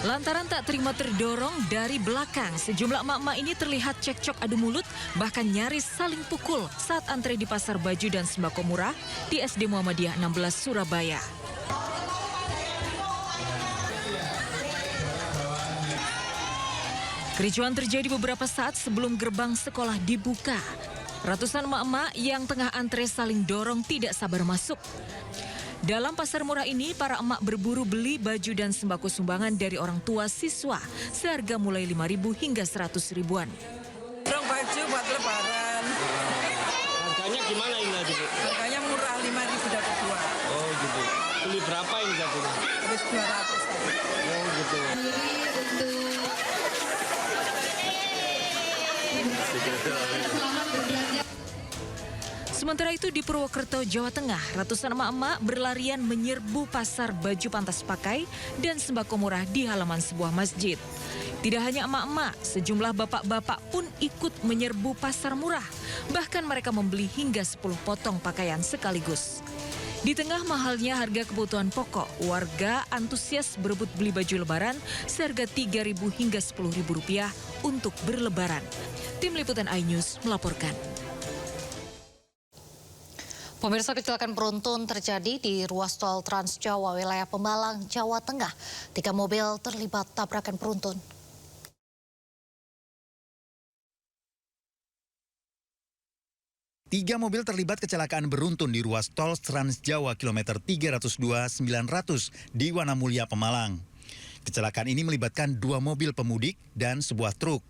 Lantaran tak terima terdorong dari belakang, sejumlah emak-emak ini terlihat cekcok adu mulut, bahkan nyaris saling pukul saat antre di Pasar Baju dan Sembako Murah di SD Muhammadiyah 16 Surabaya. Kericuan terjadi beberapa saat sebelum gerbang sekolah dibuka. Ratusan emak-emak yang tengah antre saling dorong tidak sabar masuk. Dalam pasar murah ini, para emak berburu beli baju dan sembako sumbangan dari orang tua siswa seharga mulai 5.000 hingga 100 ribuan. Dorong baju buat lebaran. Harganya gimana ini tadi, Bu? Harganya murah, 5.000 dapat 2. Oh gitu. Beli berapa ini tadi? Terus 200 tadi. Oh gitu. Sementara itu di Purwokerto, Jawa Tengah, ratusan emak-emak berlarian menyerbu pasar baju pantas pakai dan sembako murah di halaman sebuah masjid. Tidak hanya emak-emak, sejumlah bapak-bapak pun ikut menyerbu pasar murah. Bahkan mereka membeli hingga 10 potong pakaian sekaligus. Di tengah mahalnya harga kebutuhan pokok, warga antusias berebut beli baju lebaran seharga Rp3.000 hingga Rp10.000 untuk berlebaran. Tim Liputan iNews melaporkan. Pemirsa, kecelakaan beruntun terjadi di ruas tol Trans Jawa wilayah Pemalang, Jawa Tengah. 3 mobil terlibat tabrakan beruntun. Tiga mobil terlibat kecelakaan beruntun di ruas tol Trans Jawa kilometer 302-900 di Wanamulya, Pemalang. Kecelakaan ini melibatkan 2 mobil pemudik dan sebuah truk.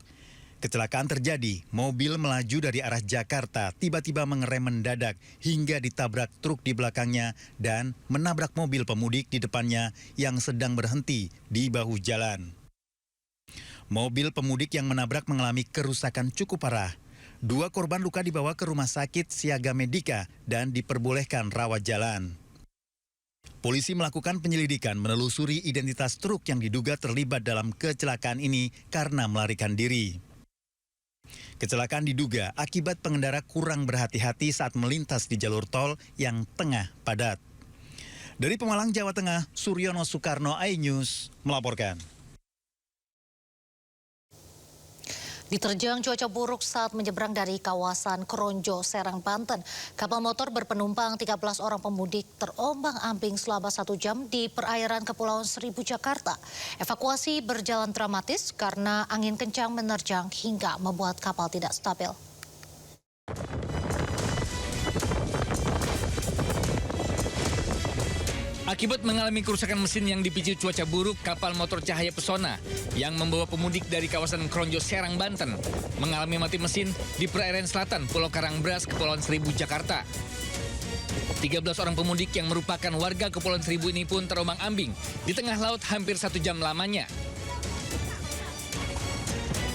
Kecelakaan terjadi, mobil melaju dari arah Jakarta, tiba-tiba mengerem mendadak hingga ditabrak truk di belakangnya dan menabrak mobil pemudik di depannya yang sedang berhenti di bahu jalan. Mobil pemudik yang menabrak mengalami kerusakan cukup parah. 2 korban luka dibawa ke rumah sakit Siaga Medika dan diperbolehkan rawat jalan. Polisi melakukan penyelidikan menelusuri identitas truk yang diduga terlibat dalam kecelakaan ini karena melarikan diri. Kecelakaan diduga akibat pengendara kurang berhati-hati saat melintas di jalur tol yang tengah padat. Dari Pemalang, Jawa Tengah, Suryono Soekarno, iNews melaporkan. Diterjang cuaca buruk saat menyeberang dari kawasan Kronjo, Serang, Banten. Kapal motor berpenumpang 13 orang pemudik terombang-ambing selama 1 jam di perairan Kepulauan Seribu, Jakarta. Evakuasi berjalan dramatis karena angin kencang menerjang hingga membuat kapal tidak stabil. Akibat mengalami kerusakan mesin yang dipicu cuaca buruk, kapal motor Cahaya Pesona yang membawa pemudik dari kawasan Kronjo, Serang, Banten mengalami mati mesin di perairan selatan Pulau Karangbras, Kepulauan Seribu, Jakarta. 13 orang pemudik yang merupakan warga Kepulauan Seribu ini pun terombang-ambing di tengah laut hampir 1 jam lamanya.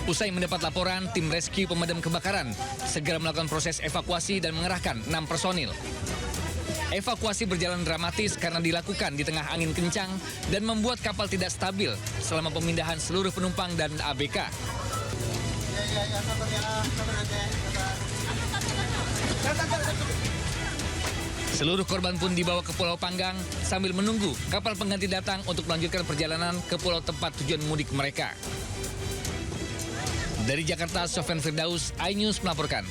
Usai mendapat laporan, tim rescue pemadam kebakaran segera melakukan proses evakuasi dan mengerahkan 6 personil. Evakuasi berjalan dramatis karena dilakukan di tengah angin kencang dan membuat kapal tidak stabil selama pemindahan seluruh penumpang dan ABK. Seluruh korban pun dibawa ke Pulau Panggang sambil menunggu kapal pengganti datang untuk melanjutkan perjalanan ke pulau tempat tujuan mudik mereka. Dari Jakarta, Sofyan Firdaus, iNews melaporkan.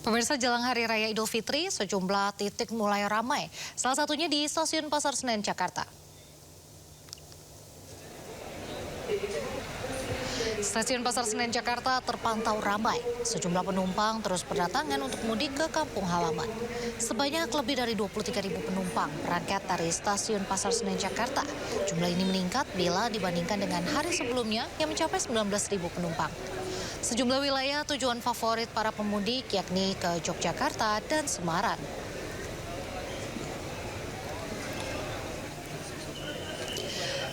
Pemirsa, jelang Hari Raya Idul Fitri, sejumlah titik mulai ramai. Salah satunya di Stasiun Pasar Senen, Jakarta. Stasiun Pasar Senen, Jakarta terpantau ramai. Sejumlah penumpang terus berdatangan untuk mudik ke kampung halaman. Sebanyak lebih dari 23.000 penumpang berangkat dari Stasiun Pasar Senen, Jakarta. Jumlah ini meningkat bila dibandingkan dengan hari sebelumnya yang mencapai 19.000 penumpang. Sejumlah wilayah tujuan favorit para pemudik yakni ke Yogyakarta dan Semarang.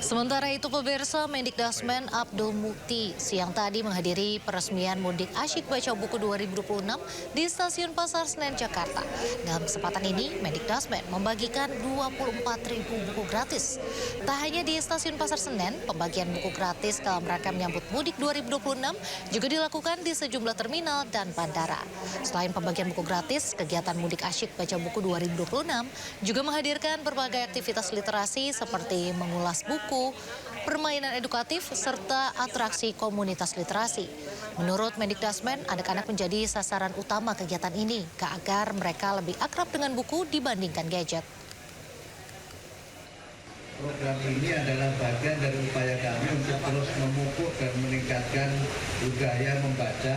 Sementara itu pemirsa, Mendikdasmen Abdul Mukti siang tadi menghadiri peresmian Mudik Asyik Baca Buku 2026 di Stasiun Pasar Senen, Jakarta. Dalam kesempatan ini, Mendikdasmen membagikan 24.000 buku gratis. Tak hanya di Stasiun Pasar Senen, pembagian buku gratis dalam rangka menyambut Mudik 2026 juga dilakukan di sejumlah terminal dan bandara. Selain pembagian buku gratis, kegiatan Mudik Asyik Baca Buku 2026 juga menghadirkan berbagai aktivitas literasi seperti mengulas buku, permainan edukatif, serta atraksi komunitas literasi. Menurut Mendikdasmen, anak-anak menjadi sasaran utama kegiatan ini agar mereka lebih akrab dengan buku dibandingkan gadget. Program ini adalah bagian dari upaya kami untuk terus memupuk dan meningkatkan budaya membaca,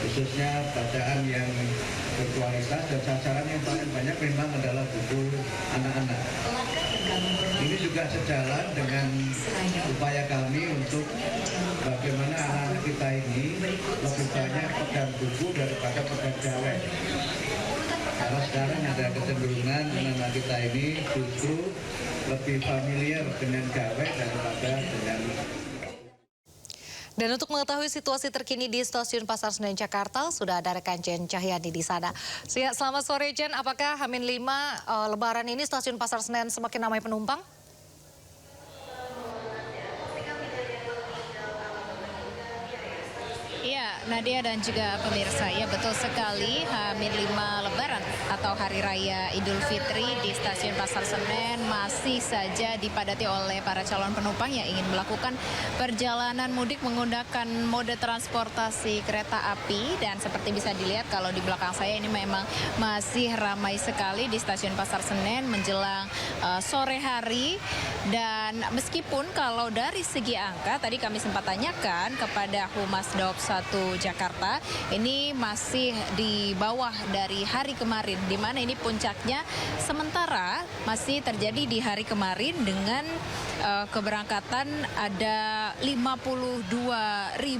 khususnya bacaan yang berkualitas, dan sasaran yang paling banyak memang adalah buku anak-anak. Ini juga sejalan dengan upaya kami untuk bagaimana anak-anak kita ini lebih banyak pegang buku daripada pegang gawai. Karena sekarang ada kecenderungan anak-anak kita ini justru lebih familiar dengan gawai daripada dengan. Dan untuk mengetahui situasi terkini di Stasiun Pasar Senen, Jakarta, sudah ada rekan Jen Cahyani di sana. Selamat sore, Jen. Apakah H-5 Lebaran ini Stasiun Pasar Senen semakin ramai penumpang? Iya, Nadia dan juga pemirsa, ya betul sekali, H-5 Lebaran atau Hari Raya Idul Fitri di Stasiun Pasar Senen masih saja dipadati oleh para calon penumpang yang ingin melakukan perjalanan mudik menggunakan mode transportasi kereta api. Dan seperti bisa dilihat kalau di belakang saya ini memang masih ramai sekali di Stasiun Pasar Senen menjelang sore hari. Dan meskipun kalau dari segi angka, tadi kami sempat tanyakan kepada Humas Daob 1 Jakarta, ini masih di bawah dari hari kemarin, di mana ini puncaknya sementara masih terjadi di hari kemarin dengan keberangkatan ada 52.000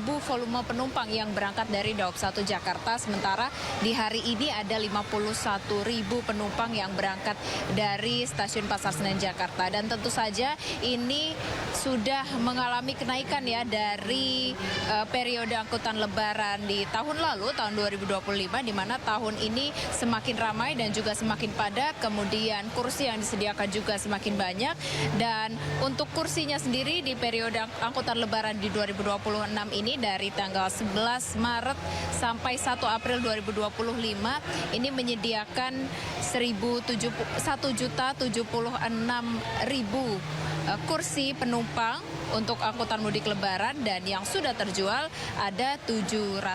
volume penumpang yang berangkat dari Daob 1 Jakarta, sementara di hari ini ada 51.000 penumpang yang berangkat dari Stasiun Pasar Senen Jakarta. Dan tentu saja ini sudah mengalami kenaikan ya dari periode angkutan Lebaran di tahun lalu, tahun 2025, di mana tahun ini semakin ramai dan juga semakin padat, kemudian kursi yang disediakan juga semakin banyak. Dan untuk kursinya sendiri di periode angkutan Lebaran di 2026 ini dari tanggal 11 Maret sampai 1 April 2025 ini menyediakan 1.076.000 kursi penumpang untuk angkutan mudik Lebaran, dan yang sudah terjual ada 719.000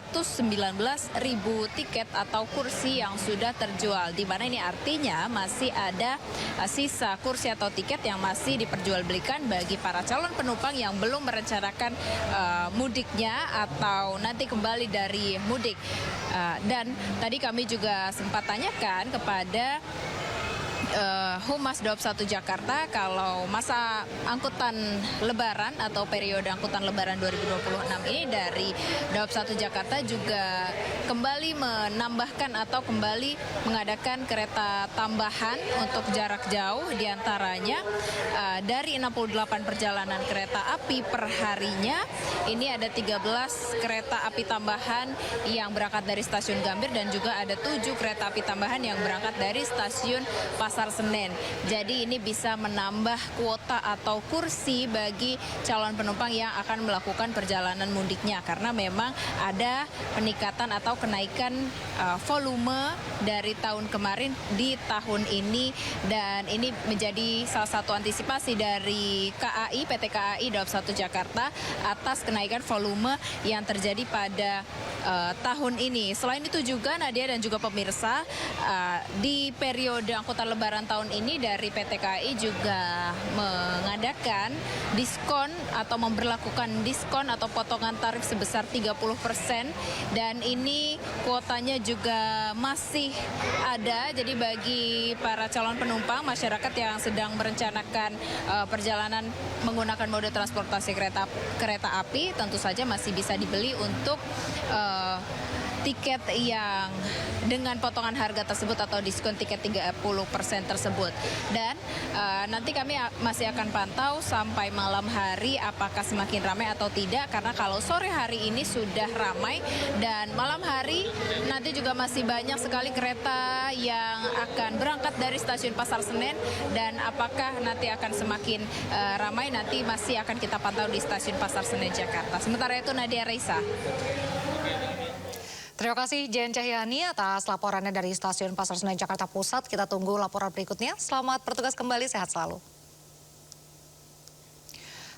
tiket atau kursi yang sudah terjual, di mana ini artinya masih ada sisa kursi atau tiket yang masih diperjualbelikan bagi para calon penumpang yang belum merencanakan mudiknya atau nanti kembali dari mudik. Dan tadi kami juga sempat tanyakan kepada Humas Daob 1 Jakarta kalau masa angkutan Lebaran atau periode angkutan Lebaran 2026 ini dari Daob 1 Jakarta juga kembali menambahkan atau kembali mengadakan kereta tambahan untuk jarak jauh, diantaranya dari 68 perjalanan kereta api per harinya ini ada 13 kereta api tambahan yang berangkat dari Stasiun Gambir, dan juga ada 7 kereta api tambahan yang berangkat dari Stasiun Pasar Senen. Jadi ini bisa menambah kuota atau kursi bagi calon penumpang yang akan melakukan perjalanan mudiknya, karena memang ada peningkatan atau kenaikan volume dari tahun kemarin di tahun ini, dan ini menjadi salah satu antisipasi dari KAI, PT KAI Daob 1 Jakarta atas kenaikan volume yang terjadi pada tahun ini. Selain itu juga Nadia dan juga pemirsa, di periode angkutan Lebaran tahun ini dari PT KAI juga mengadakan diskon atau memberlakukan diskon atau potongan tarif sebesar 30%, dan ini kuotanya juga masih ada. Jadi bagi para calon penumpang, masyarakat yang sedang merencanakan perjalanan menggunakan mode transportasi kereta api tentu saja masih bisa dibeli untuk tiket yang dengan potongan harga tersebut atau diskon tiket 30% tersebut. Dan nanti kami masih akan pantau sampai malam hari apakah semakin ramai atau tidak, karena kalau sore hari ini sudah ramai dan malam hari nanti juga masih banyak sekali kereta yang akan berangkat dari stasiun Pasar Senen, dan apakah nanti akan semakin ramai nanti masih akan kita pantau di stasiun Pasar Senen Jakarta. Sementara itu Nadia Reisa. Terima kasih Jen Cahyani atas laporannya dari Stasiun Pasar Senen Jakarta Pusat. Kita tunggu laporan berikutnya. Selamat bertugas kembali, sehat selalu.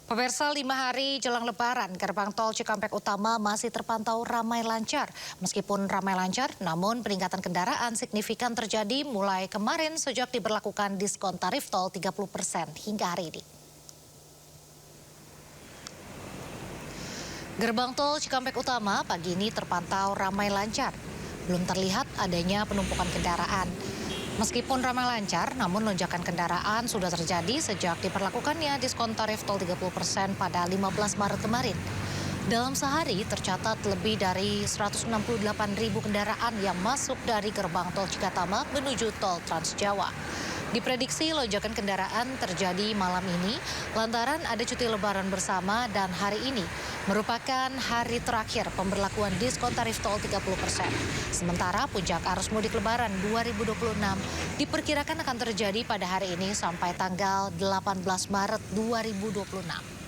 Pemirsa, 5 hari jelang Lebaran, gerbang tol Cikampek Utama masih terpantau ramai lancar. Meskipun ramai lancar, namun peningkatan kendaraan signifikan terjadi mulai kemarin sejak diberlakukan diskon tarif tol 30% hingga hari ini. Gerbang tol Cikampek Utama pagi ini terpantau ramai lancar. Belum terlihat adanya penumpukan kendaraan. Meskipun ramai lancar, namun lonjakan kendaraan sudah terjadi sejak diberlakukannya diskon tarif tol 30% pada 15 Maret kemarin. Dalam sehari tercatat lebih dari 168.000 kendaraan yang masuk dari gerbang tol Cikatama menuju tol Trans Jawa. Diprediksi lonjakan kendaraan terjadi malam ini lantaran ada cuti lebaran bersama dan hari ini merupakan hari terakhir pemberlakuan diskon tarif tol 30%. Sementara puncak arus mudik lebaran 2026 diperkirakan akan terjadi pada hari ini sampai tanggal 18 Maret 2026.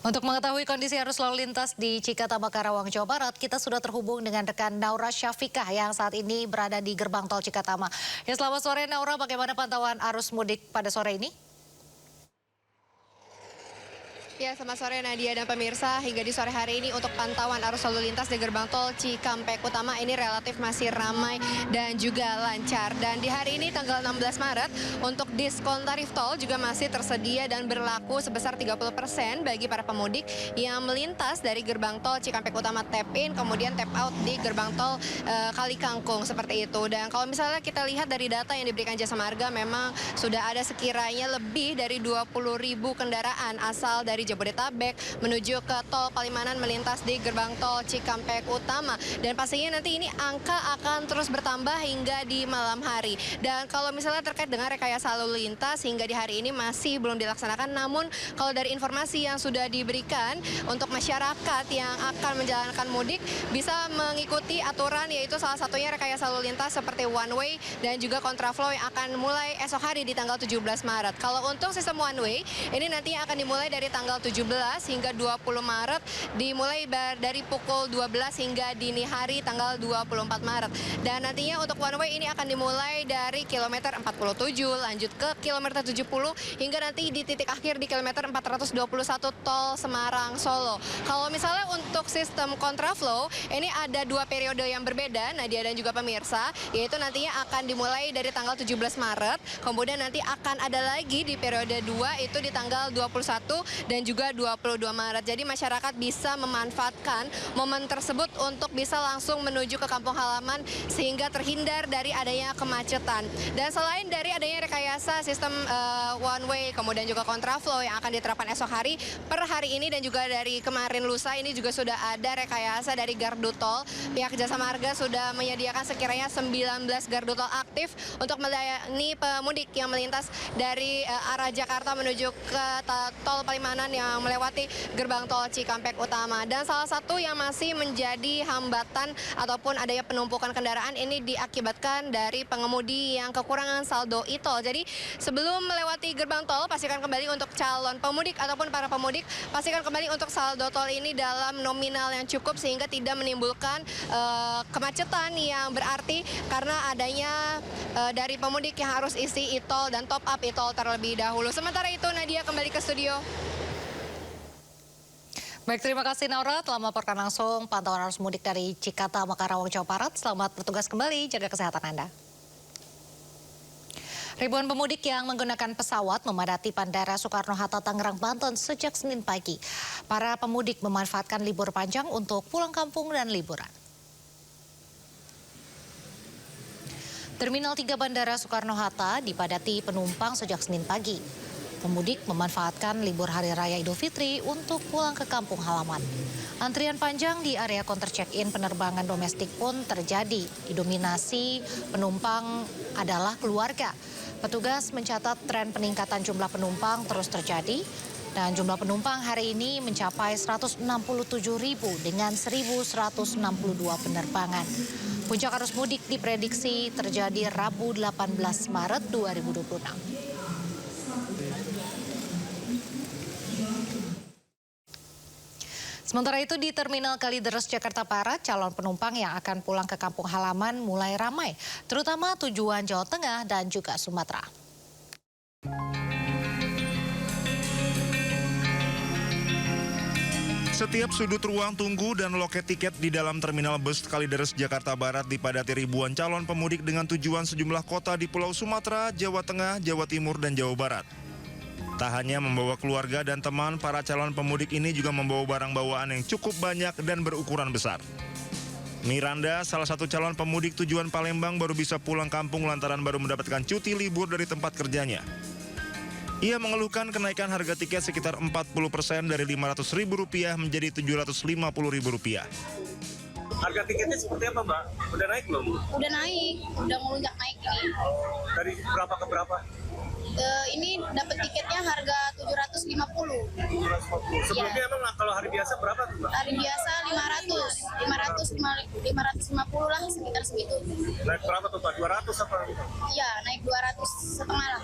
Untuk mengetahui kondisi arus lalu lintas di Cikatama, Karawang, Jawa Barat, kita sudah terhubung dengan rekan Naura Syafikah yang saat ini berada di gerbang tol Cikatama. Ya, selamat sore Naura, bagaimana pantauan arus mudik pada sore ini? Ya, selamat sore Nadia dan pemirsa. Hingga di sore hari ini untuk pantauan arus lalu lintas di gerbang tol Cikampek Utama ini relatif masih ramai dan juga lancar. Dan di hari ini tanggal 16 Maret untuk diskon tarif tol juga masih tersedia dan berlaku sebesar 30% bagi para pemudik yang melintas dari gerbang tol Cikampek Utama tap in kemudian tap out di gerbang tol Kali Kangkung seperti itu. Dan kalau misalnya kita lihat dari data yang diberikan Jasa Marga, memang sudah ada sekiranya lebih dari 20.000 kendaraan asal dari Jabodetabek menuju ke tol Palimanan melintas di gerbang tol Cikampek Utama, dan pastinya nanti ini angka akan terus bertambah hingga di malam hari. Dan kalau misalnya terkait dengan rekayasa lalu lintas hingga di hari ini masih belum dilaksanakan, namun kalau dari informasi yang sudah diberikan untuk masyarakat yang akan menjalankan mudik bisa mengikuti aturan, yaitu salah satunya rekayasa lalu lintas seperti one way dan juga kontraflow yang akan mulai esok hari di tanggal 17 Maret. Kalau untuk sistem one way ini nanti akan dimulai dari tanggal 17 hingga 20 Maret, dimulai dari pukul 12 hingga dini hari tanggal 24 Maret. Dan nantinya untuk one way ini akan dimulai dari kilometer 47, lanjut ke kilometer 70, hingga nanti di titik akhir di kilometer 421 tol Semarang Solo. Kalau misalnya untuk sistem kontraflow, ini ada 2 periode yang berbeda, Nadia dan juga pemirsa, yaitu nantinya akan dimulai dari tanggal 17 Maret, kemudian nanti akan ada lagi di periode 2 itu di tanggal 21 dan juga 22 Maret. Jadi masyarakat bisa memanfaatkan momen tersebut untuk bisa langsung menuju ke kampung halaman sehingga terhindar dari adanya kemacetan. Dan selain dari adanya rekayasa sistem one way kemudian juga kontraflow yang akan diterapkan esok hari, per hari ini dan juga dari kemarin lusa ini juga sudah ada rekayasa dari gardu tol. Pihak Jasa Marga sudah menyediakan sekiranya 19 gardu tol aktif untuk melayani pemudik yang melintas dari arah Jakarta menuju ke tol Palimanan yang melewati gerbang tol Cikampek Utama. Dan salah satu yang masih menjadi hambatan ataupun adanya penumpukan kendaraan ini diakibatkan dari pengemudi yang kekurangan saldo e-tol. Jadi sebelum melewati gerbang tol, pastikan kembali untuk calon pemudik ataupun para pemudik, pastikan kembali untuk saldo tol ini dalam nominal yang cukup sehingga tidak menimbulkan kemacetan yang berarti karena adanya dari pemudik yang harus isi e-tol dan top up e-tol terlebih dahulu. Sementara itu Nadia kembali ke studio. Baik, terima kasih Naura telah melaporkan langsung pantauan arus mudik dari Cikatama, Karawang, Jawa Barat. Selamat bertugas kembali, jaga kesehatan Anda. Ribuan pemudik yang menggunakan pesawat memadati Bandara Soekarno-Hatta, Tangerang, Banten sejak Senin pagi. Para pemudik memanfaatkan libur panjang untuk pulang kampung dan liburan. Terminal 3 Bandara Soekarno-Hatta dipadati penumpang sejak Senin pagi. Pemudik memanfaatkan libur Hari Raya Idul Fitri untuk pulang ke kampung halaman. Antrian panjang di area counter check-in penerbangan domestik pun terjadi. Didominasi penumpang adalah keluarga. Petugas mencatat tren peningkatan jumlah penumpang terus terjadi dan jumlah penumpang hari ini mencapai 167.000 dengan 1.162 penerbangan. Puncak arus mudik diprediksi terjadi Rabu 18 Maret 2026. Sementara itu di Terminal Kalideres Jakarta Barat, calon penumpang yang akan pulang ke kampung halaman mulai ramai, terutama tujuan Jawa Tengah dan juga Sumatera. Setiap sudut ruang tunggu dan loket tiket di dalam Terminal Bus Kalideres Jakarta Barat dipadati ribuan calon pemudik dengan tujuan sejumlah kota di Pulau Sumatera, Jawa Tengah, Jawa Timur, dan Jawa Barat. Tak hanya membawa keluarga dan teman, para calon pemudik ini juga membawa barang bawaan yang cukup banyak dan berukuran besar. Miranda, salah satu calon pemudik tujuan Palembang, baru bisa pulang kampung lantaran baru mendapatkan cuti libur dari tempat kerjanya. Ia mengeluhkan kenaikan harga tiket sekitar 40% dari Rp500.000 menjadi Rp750.000. Harga tiketnya seperti apa, Mbak? Udah naik belum? Udah naik, udah melonjak naik ini. Dari berapa ke berapa? Ini dapat tiketnya harga 750. 750. Sebelumnya Ya. emang kalau hari biasa berapa tuh, Mbak? Hari biasa 550 lah, sekitar segitu. Naik berapa tuh, Pak? 200 apa? Iya, naik 200 setengah lah.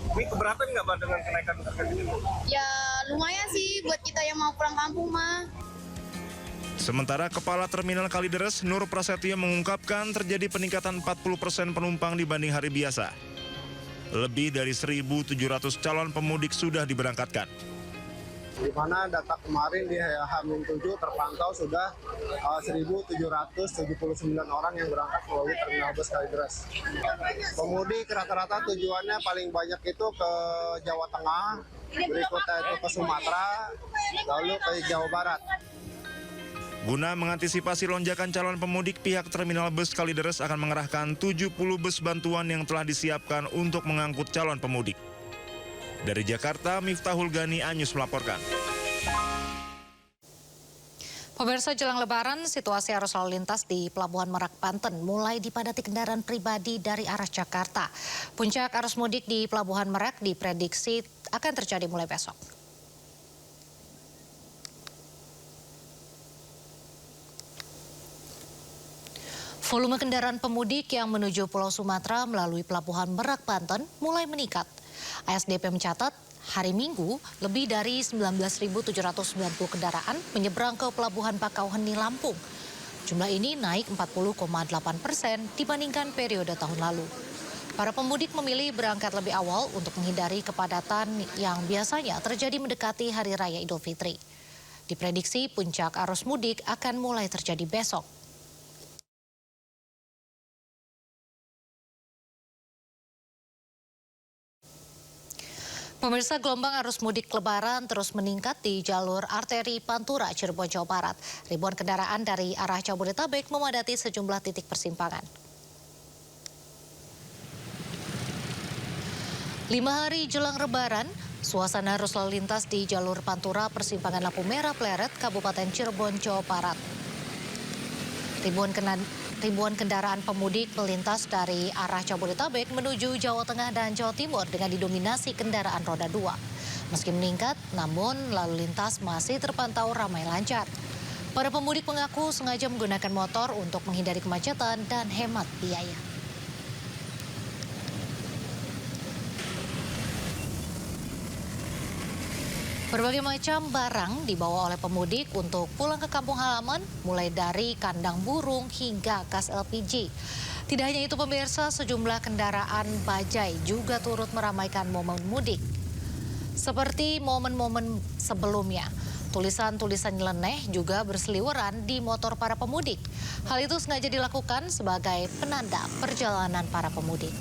Ini keberatan nggak, Pak, dengan kenaikan harga ini? Ya lumayan sih buat kita yang mau pulang kampung mah. Sementara Kepala Terminal Kalideres, Nur Prasetyo, mengungkapkan terjadi peningkatan 40% penumpang dibanding hari biasa. Lebih dari 1.700 calon pemudik sudah diberangkatkan. Di mana data kemarin di H-7 terpantau sudah 1.779 orang yang berangkat melalui Terminal Bus Kalideres. Pemudik rata-rata tujuannya paling banyak itu ke Jawa Tengah, berikutnya itu ke Sumatera, lalu ke Jawa Barat. Guna mengantisipasi lonjakan calon pemudik, pihak Terminal Bus Kalideres akan mengerahkan 70 bus bantuan yang telah disiapkan untuk mengangkut calon pemudik. Dari Jakarta, Miftahul Gani, Anyus melaporkan. Pemirsa, jelang Lebaran, situasi arus lalu lintas di Pelabuhan Merak, Banten mulai dipadati kendaraan pribadi dari arah Jakarta. Puncak arus mudik di Pelabuhan Merak diprediksi akan terjadi mulai besok. Volume kendaraan pemudik yang menuju Pulau Sumatera melalui Pelabuhan Merak, Banten mulai meningkat. ASDP mencatat hari Minggu lebih dari 19.790 kendaraan menyeberang ke Pelabuhan Bakauheni, Lampung. Jumlah ini naik 40,8% dibandingkan periode tahun lalu. Para pemudik memilih berangkat lebih awal untuk menghindari kepadatan yang biasanya terjadi mendekati Hari Raya Idul Fitri. Diprediksi puncak arus mudik akan mulai terjadi besok. Pemirsa, gelombang arus mudik Lebaran terus meningkat di jalur arteri Pantura, Cirebon, Jawa Barat. Ribuan kendaraan dari arah Jabodetabek memadati sejumlah titik persimpangan. 5 hari jelang Lebaran, suasana arus lalu lintas di jalur Pantura persimpangan Lampu Merah Pleret, Kabupaten Cirebon, Jawa Barat. Ribuan kendaraan pemudik melintas dari arah Jabodetabek menuju Jawa Tengah dan Jawa Timur dengan didominasi kendaraan roda 2. Meski meningkat, namun lalu lintas masih terpantau ramai lancar. Para pemudik mengaku sengaja menggunakan motor untuk menghindari kemacetan dan hemat biaya. Berbagai macam barang dibawa oleh pemudik untuk pulang ke kampung halaman, mulai dari kandang burung hingga gas LPG. Tidak hanya itu pemirsa, sejumlah kendaraan bajai juga turut meramaikan momen mudik. Seperti momen-momen sebelumnya, tulisan-tulisan nyeleneh juga berseliweran di motor para pemudik. Hal itu sengaja dilakukan sebagai penanda perjalanan para pemudik.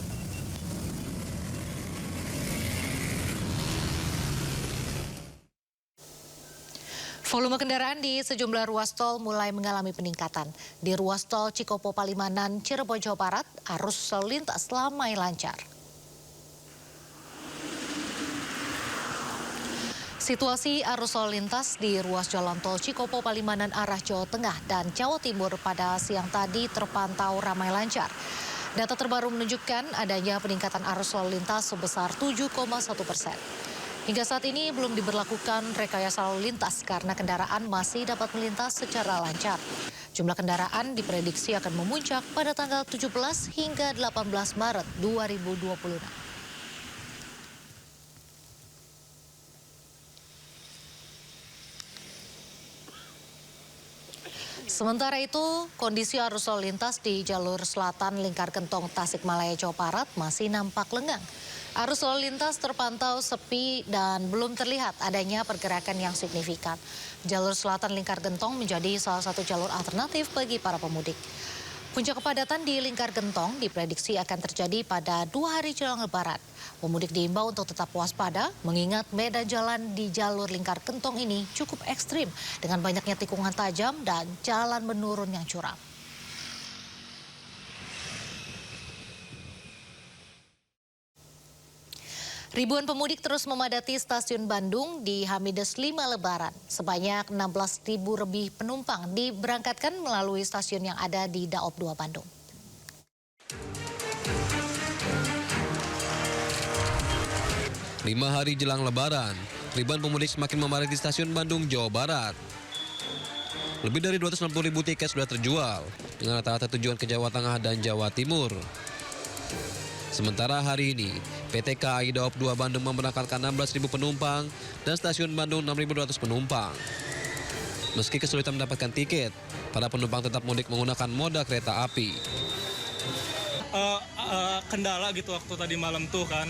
Volume kendaraan di sejumlah ruas tol mulai mengalami peningkatan. Di ruas tol Cikopo Palimanan, Cirebon, Jawa Barat, arus lalu lintas ramai lancar. Situasi arus lalu lintas di ruas jalan tol Cikopo Palimanan arah Jawa Tengah dan Jawa Timur pada siang tadi terpantau ramai lancar. Data terbaru menunjukkan adanya peningkatan arus lalu lintas sebesar 7,1%. Hingga saat ini belum diberlakukan rekayasa lalu lintas karena kendaraan masih dapat melintas secara lancar. Jumlah kendaraan diprediksi akan memuncak pada tanggal 17 hingga 18 Maret 2026. Sementara itu, kondisi arus lalu lintas di jalur selatan Lingkar Gentong Tasikmalaya, Jawa Barat masih nampak lengang. Arus lalu lintas terpantau sepi dan belum terlihat adanya pergerakan yang signifikan. Jalur selatan Lingkar Gentong menjadi salah satu jalur alternatif bagi para pemudik. Puncak kepadatan di Lingkar Gentong diprediksi akan terjadi pada 2 hari jelang Lebaran. Pemudik diimbau untuk tetap waspada mengingat medan jalan di jalur Lingkar Gentong ini cukup ekstrim dengan banyaknya tikungan tajam dan jalan menurun yang curam. Ribuan pemudik terus memadati stasiun Bandung di H-5 Lebaran. Sebanyak 16.000 lebih penumpang diberangkatkan melalui stasiun yang ada di Daop 2 Bandung. Lima hari jelang Lebaran, ribuan pemudik semakin memadati stasiun Bandung, Jawa Barat. Lebih dari 260.000 tiket sudah terjual, dengan rata-rata tujuan ke Jawa Tengah dan Jawa Timur. Sementara hari ini, PT KAI Daop 2 Bandung memberangkatkan 16.000 penumpang dan stasiun Bandung 6.200 penumpang. Meski kesulitan mendapatkan tiket, para penumpang tetap mudik menggunakan moda kereta api. Kendala gitu waktu tadi malam tuh kan,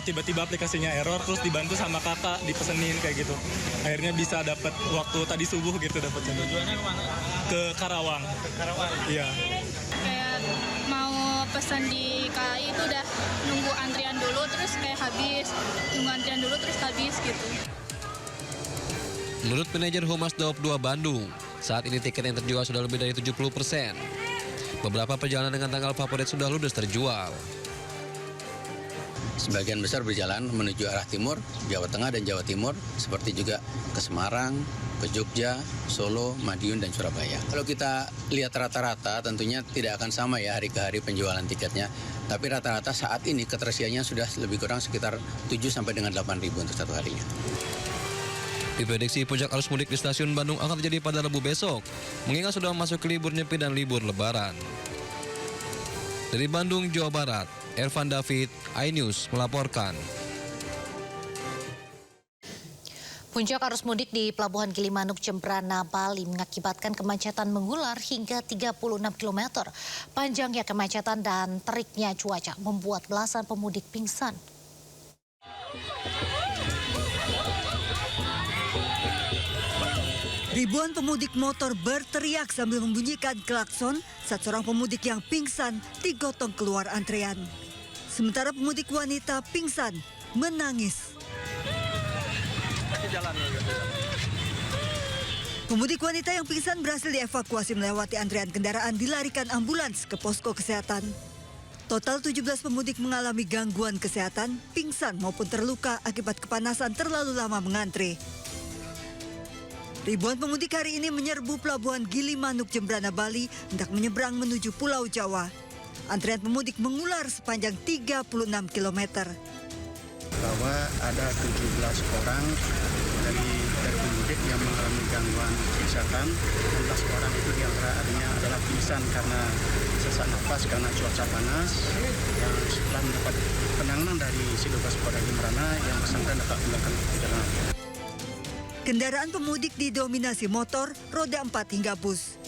tiba-tiba aplikasinya error, terus dibantu sama kakak dipesenin kayak gitu. Akhirnya bisa dapat waktu tadi subuh gitu dapat. Tujuannya kemana? Ke Karawang. Ke Karawang? Iya. Kayak mau pesan di KAI itu udah nunggu antrian dulu terus kayak habis, nunggu antrian dulu terus habis gitu. Menurut manajer Humas Daop 2 Bandung, saat ini tiket yang terjual sudah lebih dari 70%. Beberapa perjalanan dengan tanggal favorit sudah ludes terjual. Sebagian besar berjalan menuju arah timur, Jawa Tengah dan Jawa Timur, seperti juga ke Semarang, ke Jogja, Solo, Madiun, dan Surabaya. Kalau kita lihat rata-rata tentunya tidak akan sama ya hari ke hari penjualan tiketnya. Tapi rata-rata saat ini ketersediaannya sudah lebih kurang sekitar 7 sampai dengan 8.000 untuk satu harinya. Diprediksi puncak arus mudik di stasiun Bandung akan terjadi pada Rabu besok, mengingat sudah masuk ke libur Nyepi dan libur Lebaran. Dari Bandung, Jawa Barat, Ervan David, iNews melaporkan. Puncak arus mudik di Pelabuhan Gilimanuk, Jembrana, Bali mengakibatkan kemacetan mengular hingga 36 km. Panjangnya kemacetan dan teriknya cuaca membuat belasan pemudik pingsan. Ribuan pemudik motor berteriak sambil membunyikan klakson saat seorang pemudik yang pingsan digotong keluar antrean. Sementara pemudik wanita pingsan menangis. Pemudik wanita yang pingsan berhasil dievakuasi melewati antrean kendaraan dilarikan ambulans ke posko kesehatan. Total 17 pemudik mengalami gangguan kesehatan, pingsan maupun terluka akibat kepanasan terlalu lama mengantre. Ribuan pemudik hari ini menyerbu Pelabuhan Gilimanuk, Jembrana, Bali hendak menyeberang menuju Pulau Jawa. Antrian pemudik mengular sepanjang 36 km. Bahwa ada 17 orang dari pemudik yang mengalami gangguan kesehatan. 16 orang itu diantaranya adalah pingsan karena sesak nafas karena cuaca panas. Yang setelah mendapat penanganan dari Sidokas Polda Jembrana yang bersangkutan dapat melakukan perjalanan. Kendaraan pemudik didominasi motor, roda 4 hingga bus.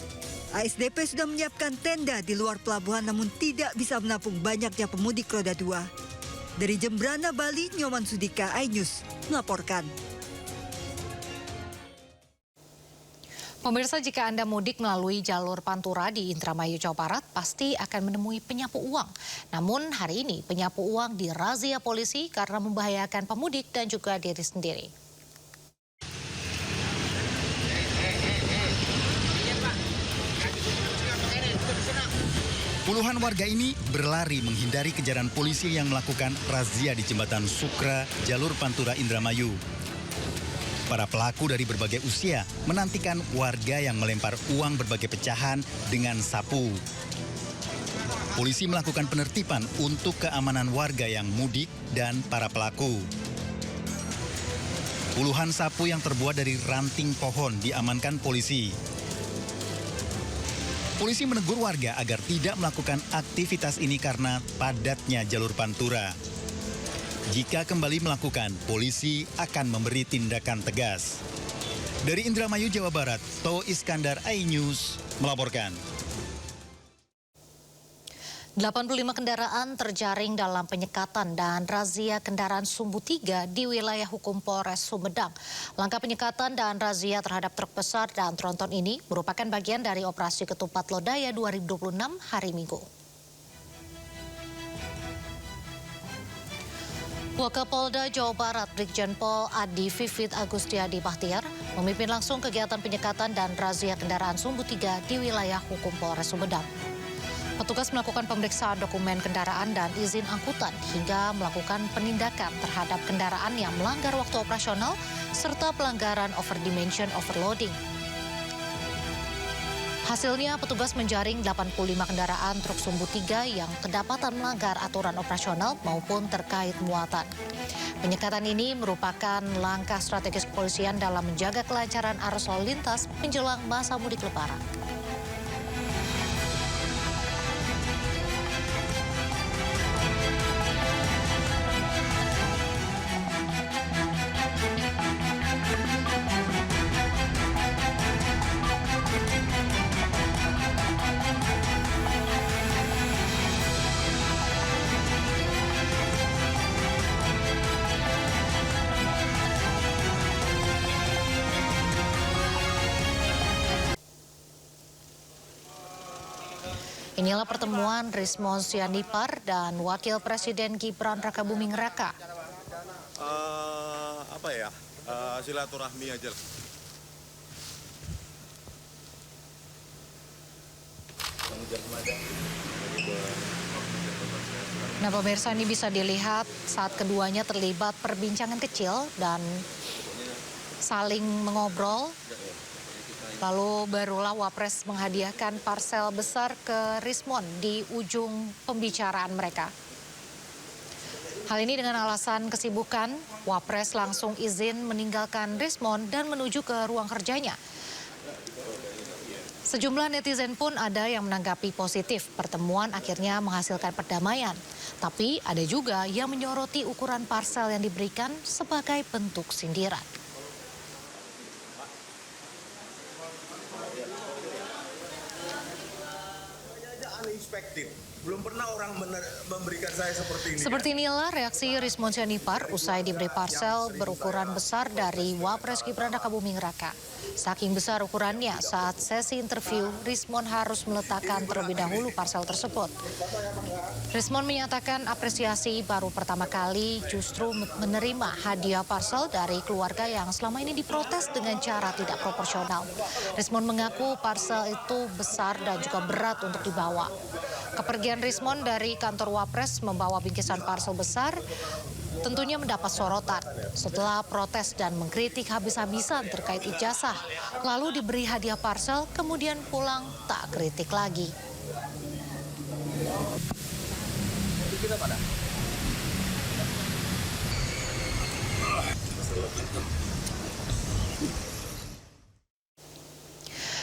ASDP sudah menyiapkan tenda di luar pelabuhan namun tidak bisa menampung banyaknya pemudik roda 2. Dari Jembrana, Bali, Nyoman Sudika, iNews melaporkan. Pemirsa, jika Anda mudik melalui jalur Pantura di Indramayu, Jawa Barat, pasti akan menemui penyapu uang. Namun hari ini penyapu uang dirazia polisi karena membahayakan pemudik dan juga diri sendiri. Puluhan warga ini berlari menghindari kejaran polisi yang melakukan razia di jembatan Sukra, jalur Pantura Indramayu. Para pelaku dari berbagai usia menantikan warga yang melempar uang berbagai pecahan dengan sapu. Polisi melakukan penertiban untuk keamanan warga yang mudik dan para pelaku. Puluhan sapu yang terbuat dari ranting pohon diamankan polisi. Polisi menegur warga agar tidak melakukan aktivitas ini karena padatnya jalur pantura. Jika kembali melakukan, polisi akan memberi tindakan tegas. Dari Indramayu, Jawa Barat, To Iskandar, iNews melaporkan. 85 kendaraan terjaring dalam penyekatan dan razia kendaraan Sumbu 3 di wilayah hukum Polres Sumedang. Langkah penyekatan dan razia terhadap truk besar dan tronton ini merupakan bagian dari operasi Ketupat Lodaya 2026 hari Minggu. Wakapolda Jawa Barat Brigjen Pol Adi Vivit Agustiadi Bahtiar memimpin langsung kegiatan penyekatan dan razia kendaraan Sumbu 3 di wilayah hukum Polres Sumedang. Petugas melakukan pemeriksaan dokumen kendaraan dan izin angkutan hingga melakukan penindakan terhadap kendaraan yang melanggar waktu operasional serta pelanggaran overdimension overloading. Hasilnya, petugas menjaring 85 kendaraan truk Sumbu 3 yang kedapatan melanggar aturan operasional maupun terkait muatan. Penyekatan ini merupakan langkah strategis kepolisian dalam menjaga kelancaran arus lalu lintas menjelang masa mudik Lebaran. Inilah pertemuan Rismon Sianipar dan Wakil Presiden Gibran Rakabuming Raka. Silaturahmi aja. Nah, pemirsa, ini bisa dilihat saat keduanya terlibat perbincangan kecil dan saling mengobrol. Lalu barulah Wapres menghadiahkan parsel besar ke Rismon di ujung pembicaraan mereka. Hal ini dengan alasan kesibukan, Wapres langsung izin meninggalkan Rismon dan menuju ke ruang kerjanya. Sejumlah netizen pun ada yang menanggapi positif pertemuan akhirnya menghasilkan perdamaian. Tapi ada juga yang menyoroti ukuran parsel yang diberikan sebagai bentuk sindiran. Belum pernah orang memberikan saya seperti ini. Seperti inilah reaksi Rismon Sianipar usai diberi parsel berukuran besar dari Wapres Gibran Rakabuming Raka. Saking besar ukurannya, saat sesi interview, Rismon harus meletakkan terlebih dahulu parsel tersebut. Rismon menyatakan apresiasi baru pertama kali justru menerima hadiah parsel dari keluarga yang selama ini diprotes dengan cara tidak proporsional. Rismon mengaku parsel itu besar dan juga berat untuk dibawa. Kepergian Rismon dari kantor Wapres membawa bingkisan parsel besar tentunya mendapat sorotan setelah protes dan mengkritik habis-habisan terkait ijazah. Lalu diberi hadiah parsel, kemudian pulang tak kritik lagi.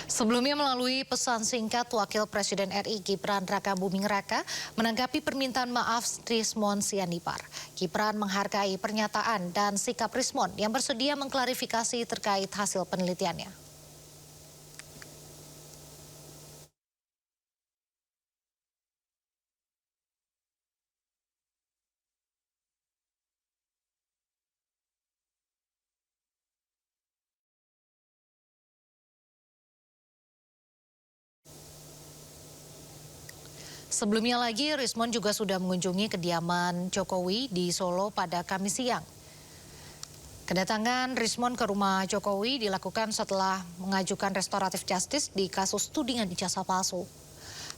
Sebelumnya melalui pesan singkat, Wakil Presiden RI Gibran Rakabuming Raka menanggapi permintaan maaf Rismon Sianipar. Gibran menghargai pernyataan dan sikap Rismon yang bersedia mengklarifikasi terkait hasil penelitiannya. Sebelumnya lagi, Rismon juga sudah mengunjungi kediaman Jokowi di Solo pada Kamis siang. Kedatangan Rismon ke rumah Jokowi dilakukan setelah mengajukan restoratif justice di kasus tudingan ijazah palsu.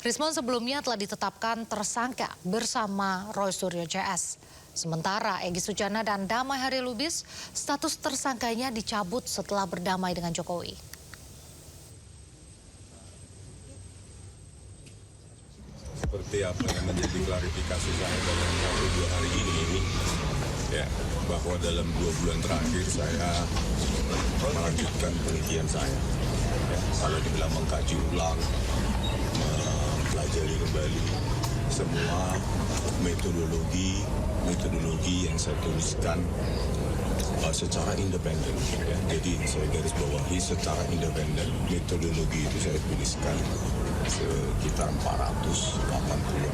Rismond sebelumnya telah ditetapkan tersangka bersama Roy Suryo CS. Sementara Egy Sujana dan Damai Hari Lubis, status tersangkanya dicabut setelah berdamai dengan Jokowi. Seperti apa yang menjadi klarifikasi saya dalam 1-2 hari ini, ya, bahwa dalam 2 bulan terakhir saya melanjutkan penelitian saya. Ya, kalau dibilang mengkaji ulang, mempelajari kembali semua metodologi yang saya tuliskan secara independen. Ya. Jadi saya garis bawahi secara independen, metodologi itu saya tuliskan sekitar 480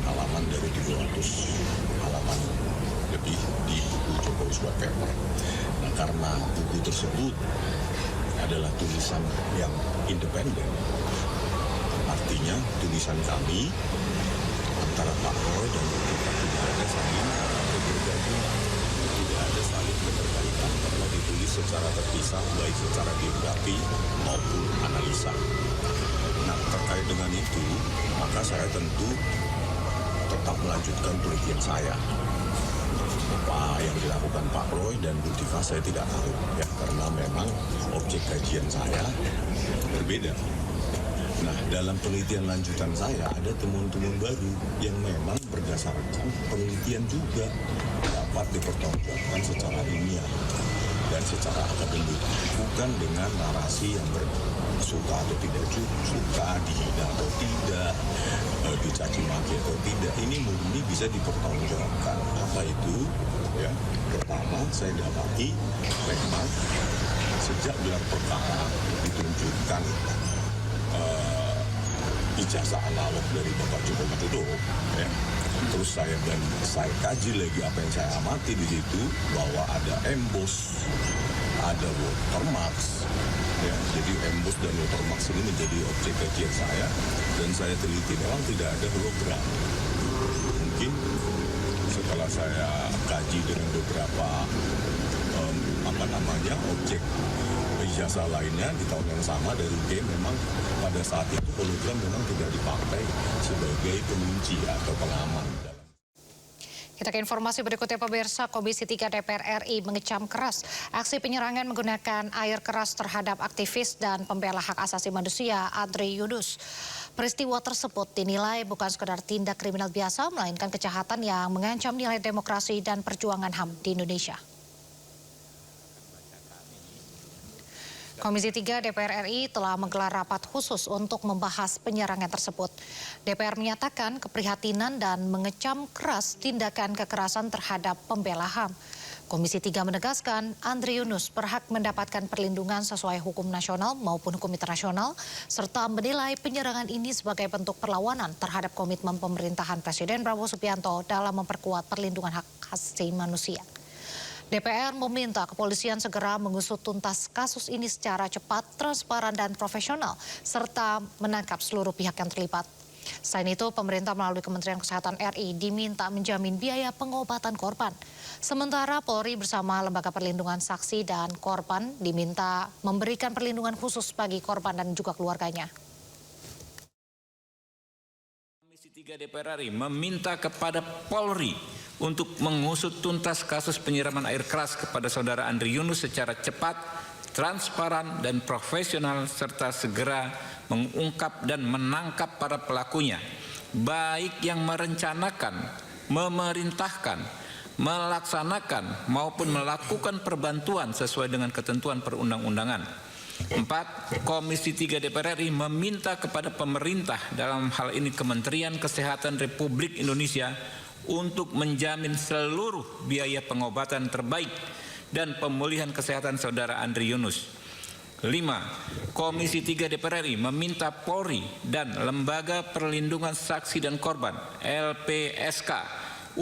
halaman dari 200 halaman lebih di buku Jokowi White Paper. Nah, karena buku tersebut adalah tulisan yang independen, artinya tulisan kami antara Pak Roy dan kita tidak ada saling bergabung, tidak ada saling keterkaitan karena ditulis secara terpisah baik secara biografi maupun analisa. Nah, terkait dengan itu, maka saya tentu tetap melanjutkan penelitian saya. Apa yang dilakukan Pak Roy dan Bu Tiva saya tidak tahu, ya, karena memang objek kajian saya berbeda. Nah, dalam penelitian lanjutan saya ada temuan-temuan baru yang memang berdasarkan penelitian juga dapat dipertanggungjawabkan secara ilmiah dan secara akademik, bukan dengan narasi yang suka atau tidak suka, dihina atau tidak, dicaci maki atau tidak. Ini murni bisa dipertanggungjawabkan. Apa itu? Ya, pertama saya dapati memang sejak gelar perkara ditunjukkan ijazah analog dari Bapak Joko Widodo, ya. Terus saya kaji lagi apa yang saya amati di situ, bahwa ada emboss, ada watermarks, ya. Jadi emboss dan watermarks ini menjadi objek kajian saya, dan saya teliti memang tidak ada hologram. Mungkin setelah saya kaji dengan beberapa objek ijazah lainnya di tahun yang sama dari UGM, memang pada saat itu hologram memang tidak dipakai sebagai pengunci atau pengaman. Kita ke informasi berikutnya, pemirsa. Komisi 3 DPR RI mengecam keras aksi penyerangan menggunakan air keras terhadap aktivis dan pembela hak asasi manusia Andri Yunus. Peristiwa tersebut dinilai bukan sekedar tindak kriminal biasa, melainkan kejahatan yang mengancam nilai demokrasi dan perjuangan HAM di Indonesia. Komisi 3 DPR RI telah menggelar rapat khusus untuk membahas penyerangan tersebut. DPR menyatakan keprihatinan dan mengecam keras tindakan kekerasan terhadap pembela HAM. Komisi 3 menegaskan Andri Yunus berhak mendapatkan perlindungan sesuai hukum nasional maupun hukum internasional, serta menilai penyerangan ini sebagai bentuk perlawanan terhadap komitmen pemerintahan Presiden Prabowo Subianto dalam memperkuat perlindungan hak asasi manusia. DPR meminta kepolisian segera mengusut tuntas kasus ini secara cepat, transparan, dan profesional, serta menangkap seluruh pihak yang terlibat. Selain itu, pemerintah melalui Kementerian Kesehatan RI diminta menjamin biaya pengobatan korban. Sementara Polri bersama Lembaga Perlindungan Saksi dan Korban diminta memberikan perlindungan khusus bagi korban dan juga keluarganya. Komisi 3 DPR RI meminta kepada Polri untuk mengusut tuntas kasus penyiraman air keras kepada saudara Andri Yunus secara cepat, transparan, dan profesional, serta segera mengungkap dan menangkap para pelakunya, baik yang merencanakan, memerintahkan, melaksanakan, maupun melakukan perbantuan sesuai dengan ketentuan perundang-undangan. 4. Komisi 3 DPR RI meminta kepada pemerintah, dalam hal ini Kementerian Kesehatan Republik Indonesia, untuk menjamin seluruh biaya pengobatan terbaik dan pemulihan kesehatan saudara Andri Yunus. 5. Komisi 3 DPR RI meminta Polri dan Lembaga Perlindungan Saksi dan Korban (LPSK)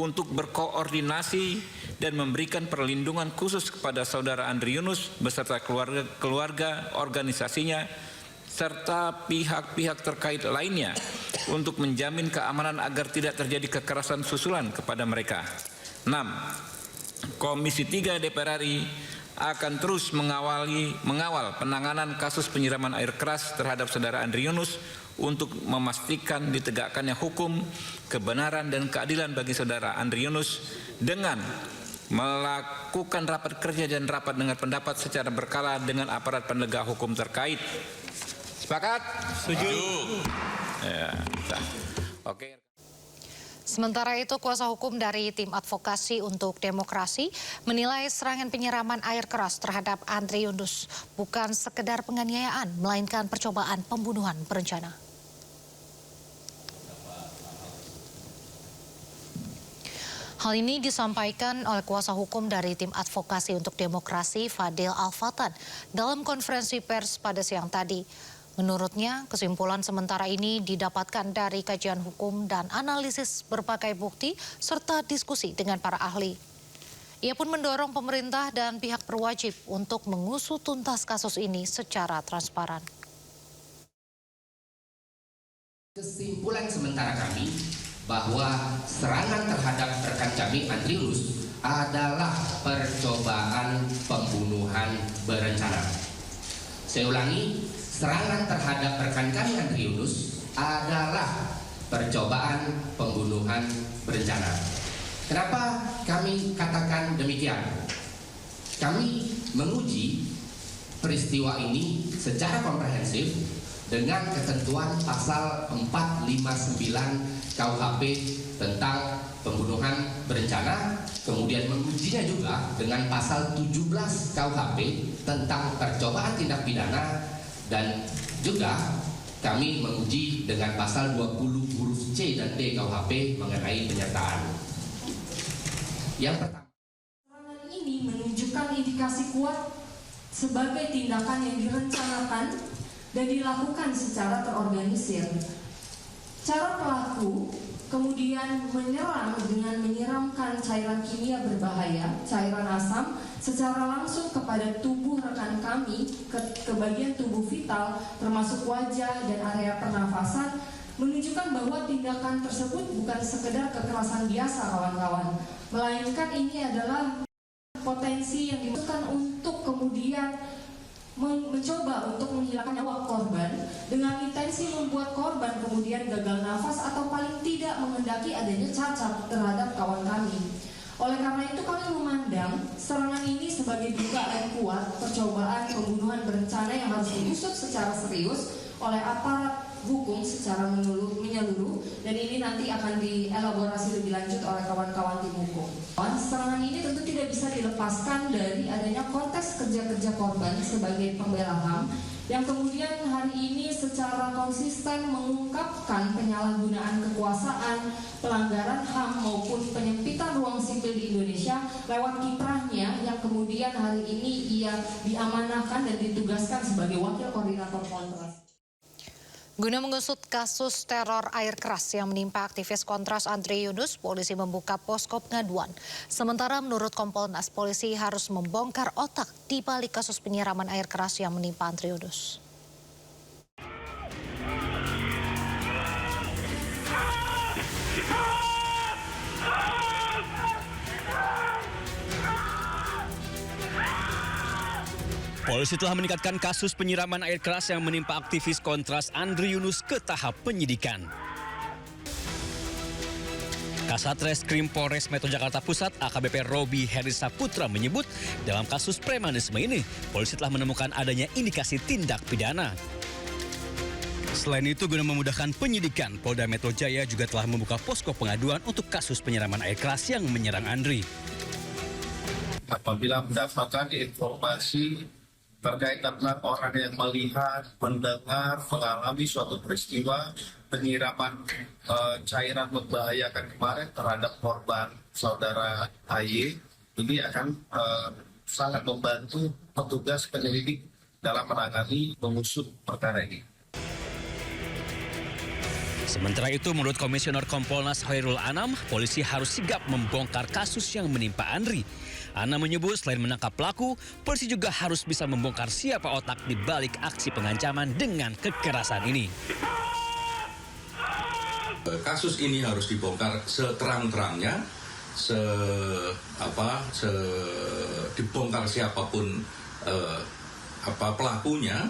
untuk berkoordinasi dan memberikan perlindungan khusus kepada saudara Andri Yunus beserta keluarga organisasinya serta pihak-pihak terkait lainnya untuk menjamin keamanan agar tidak terjadi kekerasan susulan kepada mereka. 6. Komisi 3 DPR RI akan terus mengawal penanganan kasus penyiraman air keras terhadap saudara Andri Yunus untuk memastikan ditegakkannya hukum, kebenaran dan keadilan bagi saudara Andri Yunus dengan melakukan rapat kerja dan rapat dengar pendapat secara berkala dengan aparat penegak hukum terkait. Sepakat? Setuju. Ya, oke. Sementara itu, kuasa hukum dari tim advokasi untuk demokrasi menilai serangan penyiraman air keras terhadap Andri Yunus bukan sekedar penganiayaan, melainkan percobaan pembunuhan berencana. Hal ini disampaikan oleh kuasa hukum dari tim advokasi untuk demokrasi Fadil Al-Fatan dalam konferensi pers pada siang tadi. Menurutnya, kesimpulan sementara ini didapatkan dari kajian hukum dan analisis berbagai bukti serta diskusi dengan para ahli. Ia pun mendorong pemerintah dan pihak berwajib untuk mengusut tuntas kasus ini secara transparan. Kesimpulan sementara kami bahwa serangan terhadap rekan kami Andri Yunus adalah percobaan pembunuhan berencana. Saya ulangi, serangan terhadap rekan kami Andri Yunus adalah percobaan pembunuhan berencana. Kenapa kami katakan demikian? Kami menguji peristiwa ini secara komprehensif dengan ketentuan pasal 459 KUHP tentang pembunuhan berencana, kemudian mengujinya juga dengan pasal 17 KUHP tentang percobaan tindak pidana, dan juga kami menguji dengan pasal 20 huruf C dan D KUHP mengenai penyertaan. Yang pertama, serangan ini menunjukkan indikasi kuat sebagai tindakan yang direncanakan dan dilakukan secara terorganisir. Cara pelaku kemudian menyerang dengan menyiramkan cairan kimia berbahaya, cairan asam, secara langsung kepada tubuh rekan kami, ke bagian tubuh vital, termasuk wajah dan area pernafasan, menunjukkan bahwa tindakan tersebut bukan sekedar kekerasan biasa, kawan-kawan, melainkan ini adalah potensi yang dibutuhkan untuk kemudian mencoba untuk menghilangkan nyawa korban dengan intensi membuat korban kemudian gagal nafas atau paling tidak menghendaki adanya cacat terhadap kawan kami. Oleh karena itu kami memandang serangan ini sebagai dugaan kuat percobaan pembunuhan berencana yang harus diusut secara serius oleh aparat hukum secara menyeluruh, dan ini nanti akan dielaborasi lebih lanjut oleh kawan-kawan tim hukum. Serangan ini tentu tidak bisa dilepaskan dari adanya konteks kerja-kerja korban sebagai pembela HAM yang kemudian hari ini secara konsisten mengungkapkan penyalahgunaan kekuasaan, pelanggaran HAM maupun penyempitan ruang sipil di Indonesia lewat kiprahnya yang kemudian hari ini ia diamanahkan dan ditugaskan sebagai wakil koordinator Kontras. Guna mengusut kasus teror air keras yang menimpa aktivis Kontras Andri Yunus, polisi membuka posko pengaduan. Sementara menurut Kompolnas, polisi harus membongkar otak di balik kasus penyiraman air keras yang menimpa Andri Yunus. Polisi telah meningkatkan kasus penyiraman air keras yang menimpa aktivis Kontras Andri Yunus ke tahap penyidikan. Kasat Reskrim Polres Metro Jakarta Pusat AKBP Robi Herisa Putra menyebut dalam kasus premanisme ini, polisi telah menemukan adanya indikasi tindak pidana. Selain itu, guna memudahkan penyidikan, Polda Metro Jaya juga telah membuka posko pengaduan untuk kasus penyiraman air keras yang menyerang Andri. Apabila mendapatkan informasi terkait dengan orang yang melihat, mendengar, mengalami suatu peristiwa penyiraman cairan membahayakan kemarin terhadap korban saudara AY, ini akan sangat membantu petugas penyelidik dalam menangani mengusut perkara ini. Sementara itu, menurut Komisioner Kompolnas Khairul Anam, polisi harus sigap membongkar kasus yang menimpa Andri. Anam menyebut selain menangkap pelaku, polisi juga harus bisa membongkar siapa otak di balik aksi pengancaman dengan kekerasan ini. Kasus ini harus dibongkar seterang-terangnya dibongkar siapapun pelakunya,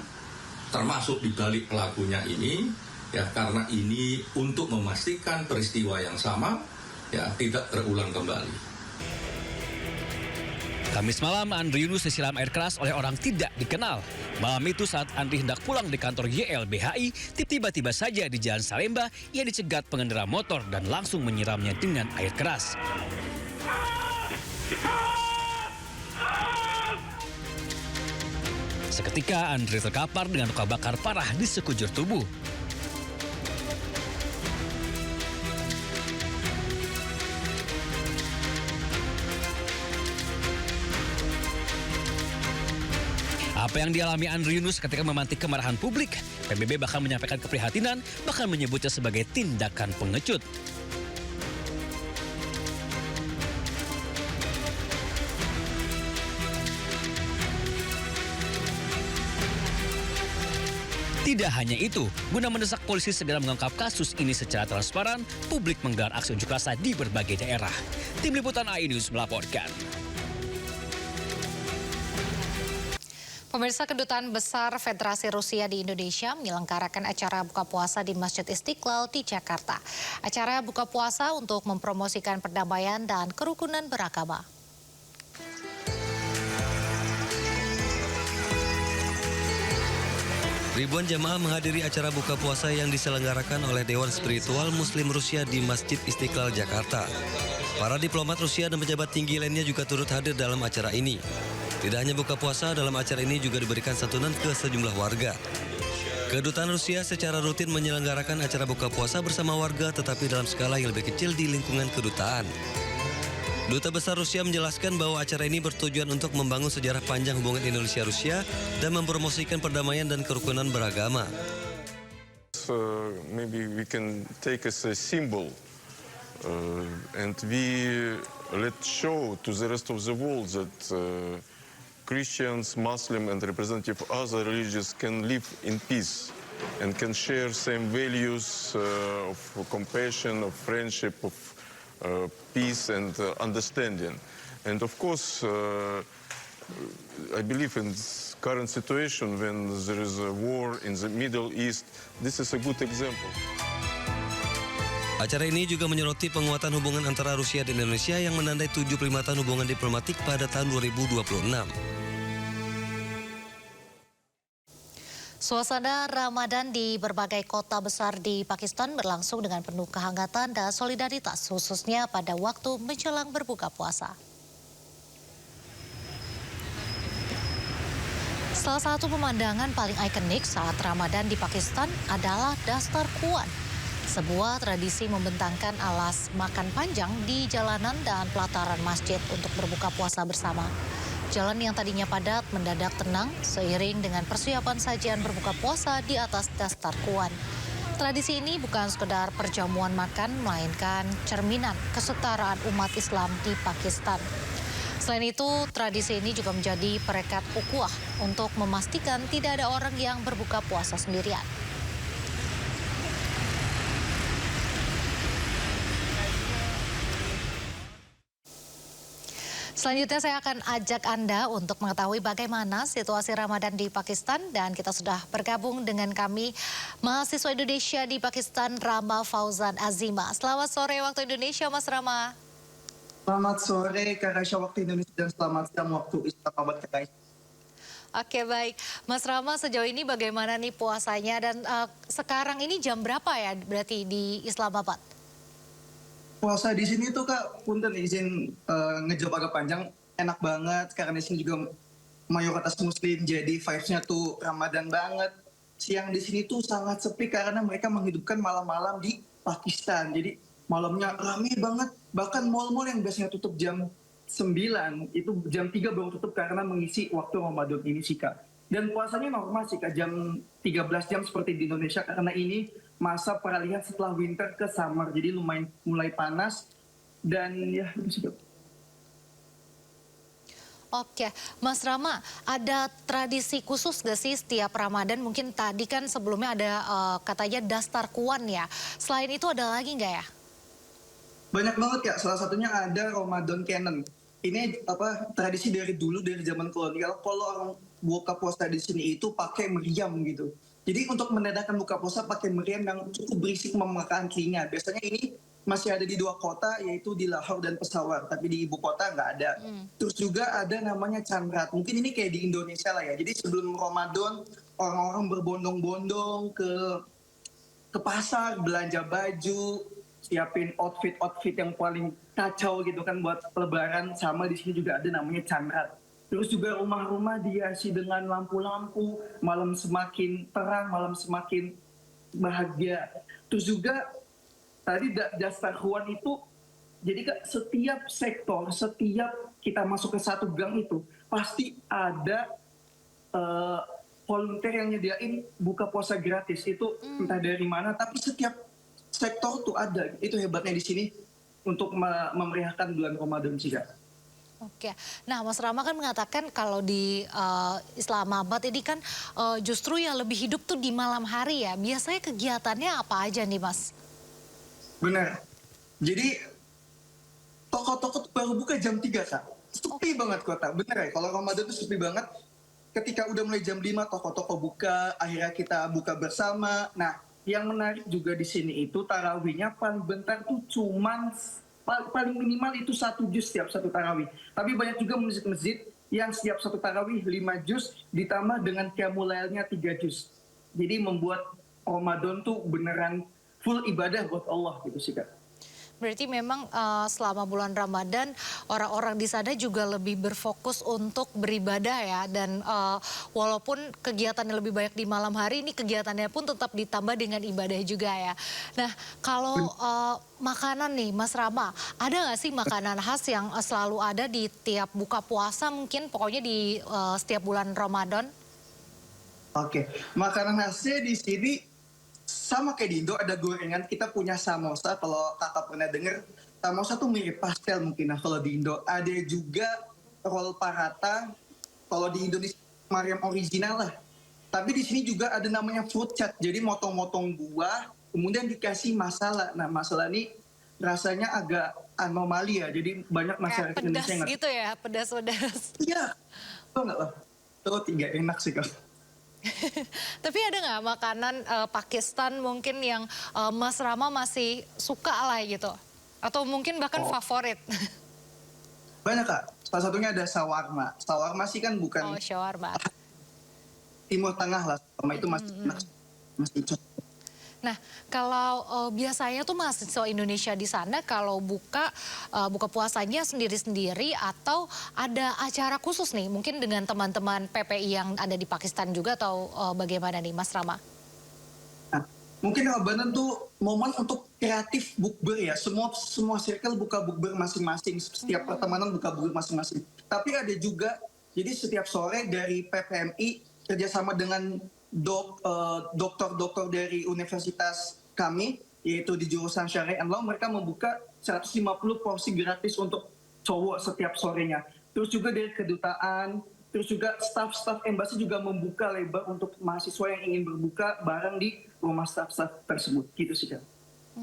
termasuk dibalik pelakunya ini, ya karena ini untuk memastikan peristiwa yang sama ya tidak terulang kembali. Kamis malam, Andri Yunus disiram air keras oleh orang tidak dikenal. Malam itu saat Andri hendak pulang di kantor YLBHI, tiba-tiba saja di Jalan Salemba, ia dicegat pengendara motor dan langsung menyiramnya dengan air keras. Seketika Andri terkapar dengan luka bakar parah di sekujur tubuh. Apa yang dialami Andri Yunus ketika memantik kemarahan publik, PBB bahkan menyampaikan keprihatinan, bahkan menyebutnya sebagai tindakan pengecut. Tidak hanya itu, guna mendesak polisi segera mengungkap kasus ini secara transparan, publik menggelar aksi unjuk rasa di berbagai daerah. Tim Liputan AI News melaporkan. Pemirsa, Kedutaan Besar Federasi Rusia di Indonesia menyelenggarakan acara buka puasa di Masjid Istiqlal di Jakarta. Acara buka puasa untuk mempromosikan perdamaian dan kerukunan beragama. Ribuan jamaah menghadiri acara buka puasa yang diselenggarakan oleh Dewan Spiritual Muslim Rusia di Masjid Istiqlal, Jakarta. Para diplomat Rusia dan pejabat tinggi lainnya juga turut hadir dalam acara ini. Tidak hanya buka puasa, dalam acara ini juga diberikan santunan ke sejumlah warga. Kedutaan Rusia secara rutin menyelenggarakan acara buka puasa bersama warga, tetapi dalam skala yang lebih kecil di lingkungan kedutaan. Duta Besar Rusia menjelaskan bahwa acara ini bertujuan untuk membangun sejarah panjang hubungan Indonesia-Rusia dan mempromosikan perdamaian dan kerukunan beragama. Maybe we can take as a symbol and we let's show to the rest of the world that Christians, Muslim and representative of other religions can live in peace and can share same values of compassion, of friendship, of peace and understanding. And of course, I believe in this current situation when there is a war in the Middle East, this is a good example. Acara ini juga menyoroti penguatan hubungan antara Rusia dan Indonesia yang menandai 75 tahun hubungan diplomatik pada tahun 2026. Suasana Ramadan di berbagai kota besar di Pakistan berlangsung dengan penuh kehangatan dan solidaritas, khususnya pada waktu menjelang berbuka puasa. Salah satu pemandangan paling ikonik saat Ramadan di Pakistan adalah dastar kuan. Sebuah tradisi membentangkan alas makan panjang di jalanan dan pelataran masjid untuk berbuka puasa bersama. Jalan yang tadinya padat mendadak tenang seiring dengan persiapan sajian berbuka puasa di atas dastar kuan. Tradisi ini bukan sekedar perjamuan makan, melainkan cerminan kesetaraan umat Islam di Pakistan. Selain itu, tradisi ini juga menjadi perekat ukhuwah untuk memastikan tidak ada orang yang berbuka puasa sendirian. Selanjutnya saya akan ajak Anda untuk mengetahui bagaimana situasi Ramadan di Pakistan, dan kita sudah bergabung dengan kami mahasiswa Indonesia di Pakistan, Rama Fauzan Azima. Selamat sore waktu Indonesia, Mas Rama. Selamat sore Kak Raisya waktu Indonesia dan selamat siang waktu Islamabad Kak Raisya. Oke, baik. Mas Rama, sejauh ini bagaimana nih puasanya, dan sekarang ini jam berapa ya berarti di Islamabad? Puasa di sini tuh Kak, punten izin ngejawab agak panjang, enak banget karena di sini juga mayoritas Muslim, jadi vibes-nya tuh Ramadan banget. Siang di sini tuh sangat sepi karena mereka menghidupkan malam-malam di Pakistan, jadi malamnya rame banget. Bahkan mal-mal yang biasanya tutup jam 9, itu jam 3 baru tutup karena mengisi waktu Ramadan ini sih Kak. Dan puasanya normal sih Kak, jam 13 jam seperti di Indonesia karena ini masa peralihan setelah winter ke summer. Jadi lumayan mulai panas dan ya itu sih Kak. Oke, Mas Rama, ada tradisi khusus gak sih setiap Ramadan? Mungkin tadi kan sebelumnya ada katanya dastar kuan ya. Selain itu ada lagi nggak ya? Banyak banget ya, salah satunya ada Ramadan Canon. Ini tradisi dari dulu, dari zaman kolonial. Kalau orang buka puasa di sini itu pakai meriam gitu. Jadi untuk menandakan buka puasa pakai meriam yang cukup berisik memakan telinga. Biasanya ini masih ada di 2 kota, yaitu di Lahore dan Peshawar. Tapi di ibu kota nggak ada. Terus juga ada namanya Canrat. Mungkin ini kayak di Indonesia lah ya. Jadi sebelum Ramadan, orang-orang berbondong-bondong ke pasar, belanja baju, siapin outfit yang paling kacau gitu kan buat lebaran. Sama di sini juga ada namanya Canrat. Terus juga rumah-rumah dihiasi dengan lampu-lampu, malam semakin terang, malam semakin bahagia. Terus juga tadi dasar Juan itu, jadi Kak, setiap sektor, setiap kita masuk ke satu gang itu, pasti ada volunteer yang nyediain buka puasa gratis. Itu entah dari mana, tapi setiap sektor tuh ada. Itu hebatnya di sini untuk memeriahkan bulan Ramadan sih Kak. Oke, nah Mas Rama kan mengatakan kalau di Islamabad ini kan justru yang lebih hidup tuh di malam hari ya. Biasanya kegiatannya apa aja nih Mas? Benar. Jadi toko-toko baru buka jam 3 Kak. Sepi banget kota. Bener ya, kalau Ramadan tuh sepi banget. Ketika udah mulai jam 5 toko-toko buka, akhirnya kita buka bersama. Nah, yang menarik juga di sini itu tarawihnya paling bentar tuh cuman paling minimal itu 1 juz setiap satu tarawih. Tapi banyak juga masjid-masjid yang setiap satu tarawih 5 juz ditambah dengan qiyamul lailnya 3 juz. Jadi membuat Ramadan tuh beneran full ibadah buat Allah gitu sih Kak. Berarti memang selama bulan Ramadan orang-orang di sana juga lebih berfokus untuk beribadah ya. Dan walaupun kegiatannya lebih banyak di malam hari, ini kegiatannya pun tetap ditambah dengan ibadah juga ya. Nah kalau makanan nih Mas Rama, ada nggak sih makanan khas yang selalu ada di tiap buka puasa mungkin pokoknya di setiap bulan Ramadan? Oke, makanan khasnya di sini sama kayak di Indo, ada gorengan. Kita punya samosa, kalau kakak pernah dengar. Samosa tuh mirip pastel mungkin. Nah kalau di Indo ada juga roll paratha. Kalau di Indonesia Mariam original lah. Tapi di sini juga ada namanya fruit chat. Jadi motong-motong buah, kemudian dikasih masala. Nah masala ini rasanya agak anomali ya. Jadi banyak masyarakat Indonesia yang pedas gitu ya, pedas-pedas. Iya, tau nggak lah. Itu 3 enak sih Kak. Tapi ada nggak makanan Pakistan mungkin yang Mas Rama masih suka lah gitu? Atau mungkin bahkan favorit? Banyak Kak. Salah satunya ada shawarma. Shawarma sih kan bukan shawarma. Timur Tengah lah. Shawarma itu masih cocok. Nah, kalau biasanya tuh mahasiswa Indonesia di sana kalau buka puasanya sendiri-sendiri atau ada acara khusus nih, mungkin dengan teman-teman PPI yang ada di Pakistan juga atau bagaimana nih, Mas Rama? Nah, mungkin Ramadan tuh momen untuk kreatif bukber ya. Semua circle buka bukber masing-masing. Setiap pertemanan buka bukber masing-masing. Tapi ada juga, jadi setiap sore dari PPMI kerjasama dengan dokter-dokter dari universitas kami, yaitu di jurusan Syariah and Law, mereka membuka 150 porsi gratis untuk cowok setiap sorenya. Terus juga dari kedutaan, terus juga staff-staff embassy juga membuka lebar untuk mahasiswa yang ingin berbuka bareng di rumah staff-staff tersebut. Gitu sih Kak.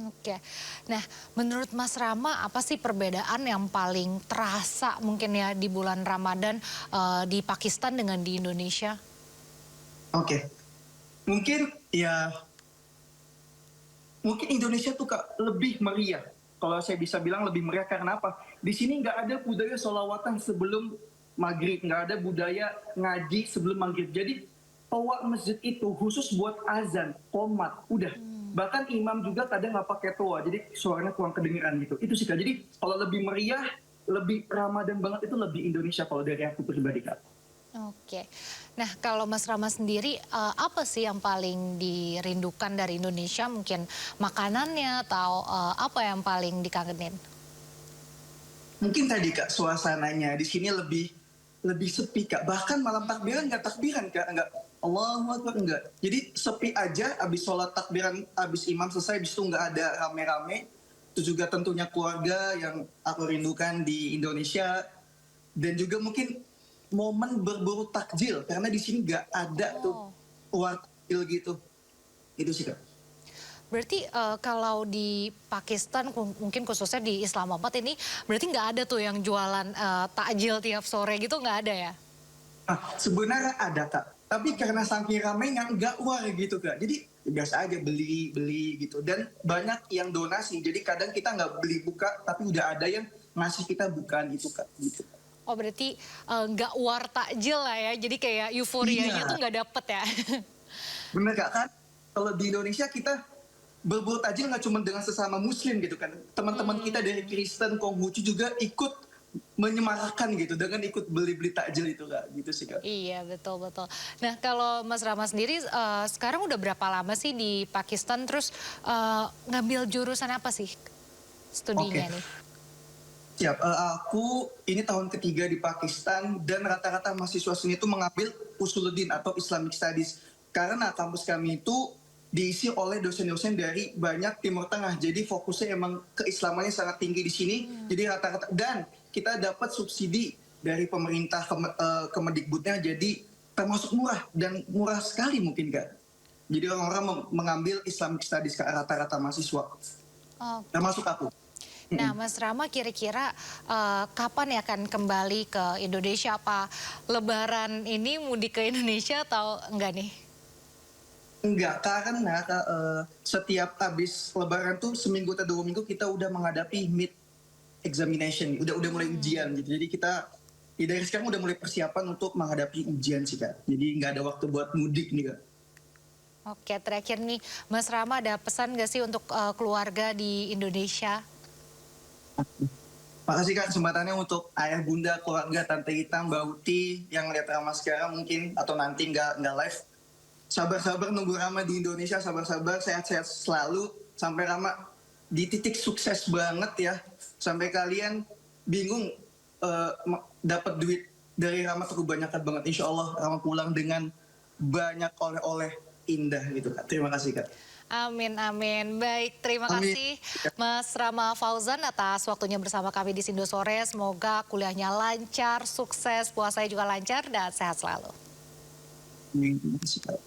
Oke, nah menurut Mas Rama apa sih perbedaan yang paling terasa mungkin ya di bulan Ramadan di Pakistan dengan di Indonesia? Oke. Mungkin Indonesia tuh Kak lebih meriah. Kalau saya bisa bilang lebih meriah karena apa? Di sini nggak ada budaya sholawatan sebelum maghrib, nggak ada budaya ngaji sebelum maghrib. Jadi toa masjid itu khusus buat azan, qomat, udah. Bahkan imam juga kadang nggak pakai toa, jadi suaranya kurang kedengeran gitu. Itu sih Kak. Jadi kalau lebih meriah, lebih Ramadan banget itu lebih Indonesia kalau dari aku pribadi Kak. Oke, nah kalau Mas Rama sendiri apa sih yang paling dirindukan dari Indonesia? Mungkin makanannya atau apa yang paling dikangenin? Mungkin tadi Kak suasananya di sini lebih sepi Kak. Bahkan malam takbiran nggak takbiran Kak, nggak Allahu Akbar nggak. Jadi sepi aja, abis sholat takbiran, abis imam selesai, abis itu nggak ada rame-rame. Itu juga tentunya keluarga yang aku rindukan di Indonesia, dan juga mungkin momen berburu takjil karena di sini nggak ada tuh uang takjil gitu. Itu sih Kak. Berarti kalau di Pakistan, mungkin khususnya di Islamabad ini, berarti nggak ada tuh yang jualan takjil tiap sore gitu, nggak ada ya? Sebenarnya ada Kak, tapi karena saking ramainya nggak war gitu Kak. Jadi biasa aja beli gitu, dan banyak yang donasi. Jadi kadang kita nggak beli buka, tapi udah ada yang ngasih kita bukaan itu Kak. Gitu. Oh berarti nggak war takjil lah ya, jadi kayak euforianya tuh nggak dapet ya? Bener Kak, kan kalau di Indonesia kita berburu takjil nggak cuma dengan sesama Muslim gitu kan. Teman-teman kita dari Kristen, Konghucu juga ikut menyemarakan gitu dengan ikut beli-beli takjil itu Kak, gitu sih Kak. Iya betul. Nah kalau Mas Rama sendiri sekarang udah berapa lama sih di Pakistan, terus ngambil jurusan apa sih studinya nih? Siap, aku ini tahun ketiga di Pakistan dan rata-rata mahasiswa sini itu mengambil Usuluddin atau Islamic Studies. Karena kampus kami itu diisi oleh dosen-dosen dari banyak Timur Tengah. Jadi fokusnya emang keislamannya sangat tinggi di sini. Jadi rata-rata, dan kita dapat subsidi dari pemerintah Kemendikbudnya, jadi termasuk murah dan murah sekali mungkin Kak. Jadi orang-orang mengambil Islamic Studies ke rata-rata mahasiswa. Termasuk aku. Nah Mas Rama kira-kira kapan ya akan kembali ke Indonesia? Apa Lebaran ini mudik ke Indonesia atau enggak nih? Enggak, karena setiap habis Lebaran tuh seminggu atau 2 minggu kita udah menghadapi mid examination, udah mulai ujian gitu. Jadi kita dari sekarang udah mulai persiapan untuk menghadapi ujian sih Kak. Jadi nggak ada waktu buat mudik nih Kak. Oke, terakhir nih Mas Rama, ada pesan nggak sih untuk keluarga di Indonesia? Makasih Kak kesempatannya untuk ayah bunda, keluarga, tante kita, Mbak Uti yang lihat Rama sekarang mungkin atau nanti nggak live. Sabar-sabar nunggu Rama di Indonesia, sabar-sabar, sehat-sehat selalu sampai Rama di titik sukses banget ya. Sampai kalian bingung dapat duit dari Rama tuh kebanyakan banget. Insya Allah Rama pulang dengan banyak oleh-oleh indah gitu Kak. Terima kasih Kak. Amin. Baik, terima kasih Mas Rama Fauzan atas waktunya bersama kami di Sindo Sore. Semoga kuliahnya lancar, sukses, puasanya juga lancar dan sehat selalu. Amin. Terima kasih Kak.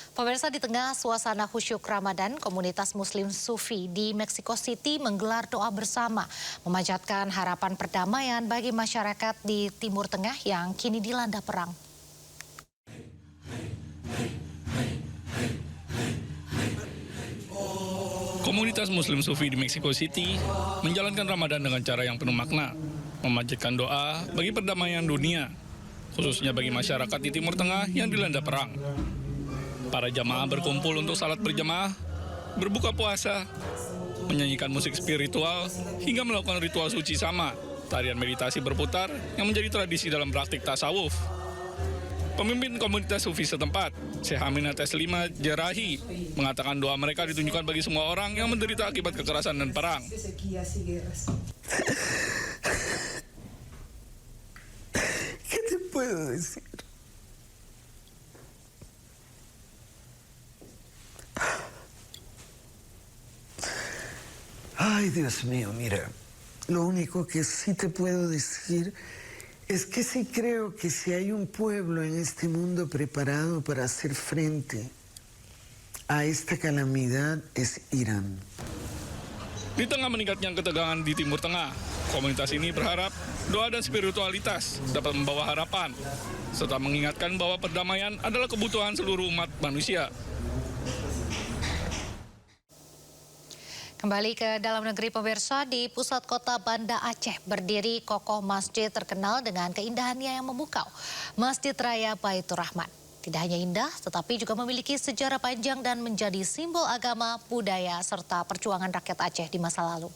Pemirsa, di tengah suasana khusyuk Ramadan, komunitas Muslim Sufi di Mexico City menggelar doa bersama, memanjatkan harapan perdamaian bagi masyarakat di Timur Tengah yang kini dilanda perang. Komunitas Muslim Sufi di Mexico City menjalankan Ramadan dengan cara yang penuh makna, memanjatkan doa bagi perdamaian dunia, khususnya bagi masyarakat di Timur Tengah yang dilanda perang. Para jamaah berkumpul untuk salat berjamaah, berbuka puasa, menyanyikan musik spiritual, hingga melakukan ritual suci sama, tarian meditasi berputar yang menjadi tradisi dalam praktik tasawuf. Pemimpin komunitas Sufi setempat, Syekh Aminata Slima Jerahi, mengatakan doa mereka ditunjukkan bagi semua orang yang menderita akibat kekerasan dan perang. ¿Qué te puedo decir? Ay, Dios mío, mira, lo único que sí te puedo decir es que sí creo que si hay un pueblo en este mundo preparado para hacer frente a esta calamidad es Irán. Di tengah meningkatnya ketegangan di Timur Tengah, komunitas ini berharap doa dan spiritualitas dapat membawa harapan, serta mengingatkan bahwa perdamaian adalah kebutuhan seluruh umat manusia. Kembali ke dalam negeri pemirsa, di pusat kota Banda Aceh berdiri kokoh masjid terkenal dengan keindahannya yang memukau. Masjid Raya Baitur Rahman. Tidak hanya indah, tetapi juga memiliki sejarah panjang dan menjadi simbol agama, budaya, serta perjuangan rakyat Aceh di masa lalu.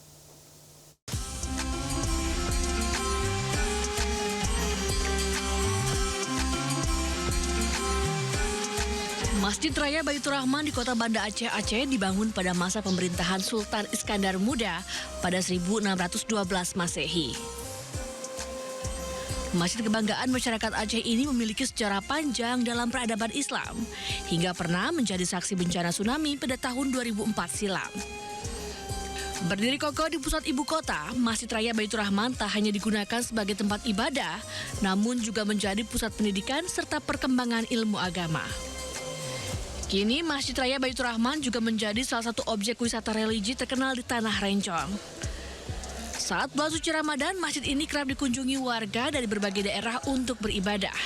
Masjid Raya Baitur Rahman di kota Banda Aceh, Aceh dibangun pada masa pemerintahan Sultan Iskandar Muda pada 1612 Masehi. Masjid kebanggaan masyarakat Aceh ini memiliki sejarah panjang dalam peradaban Islam, hingga pernah menjadi saksi bencana tsunami pada tahun 2004 silam. Berdiri kokoh di pusat ibu kota, Masjid Raya Baitur Rahman tak hanya digunakan sebagai tempat ibadah, namun juga menjadi pusat pendidikan serta perkembangan ilmu agama. Kini Masjid Raya Baitur Rahman juga menjadi salah satu objek wisata religi terkenal di Tanah Rencong. Saat bulan suci Ramadan, masjid ini kerap dikunjungi warga dari berbagai daerah untuk beribadah.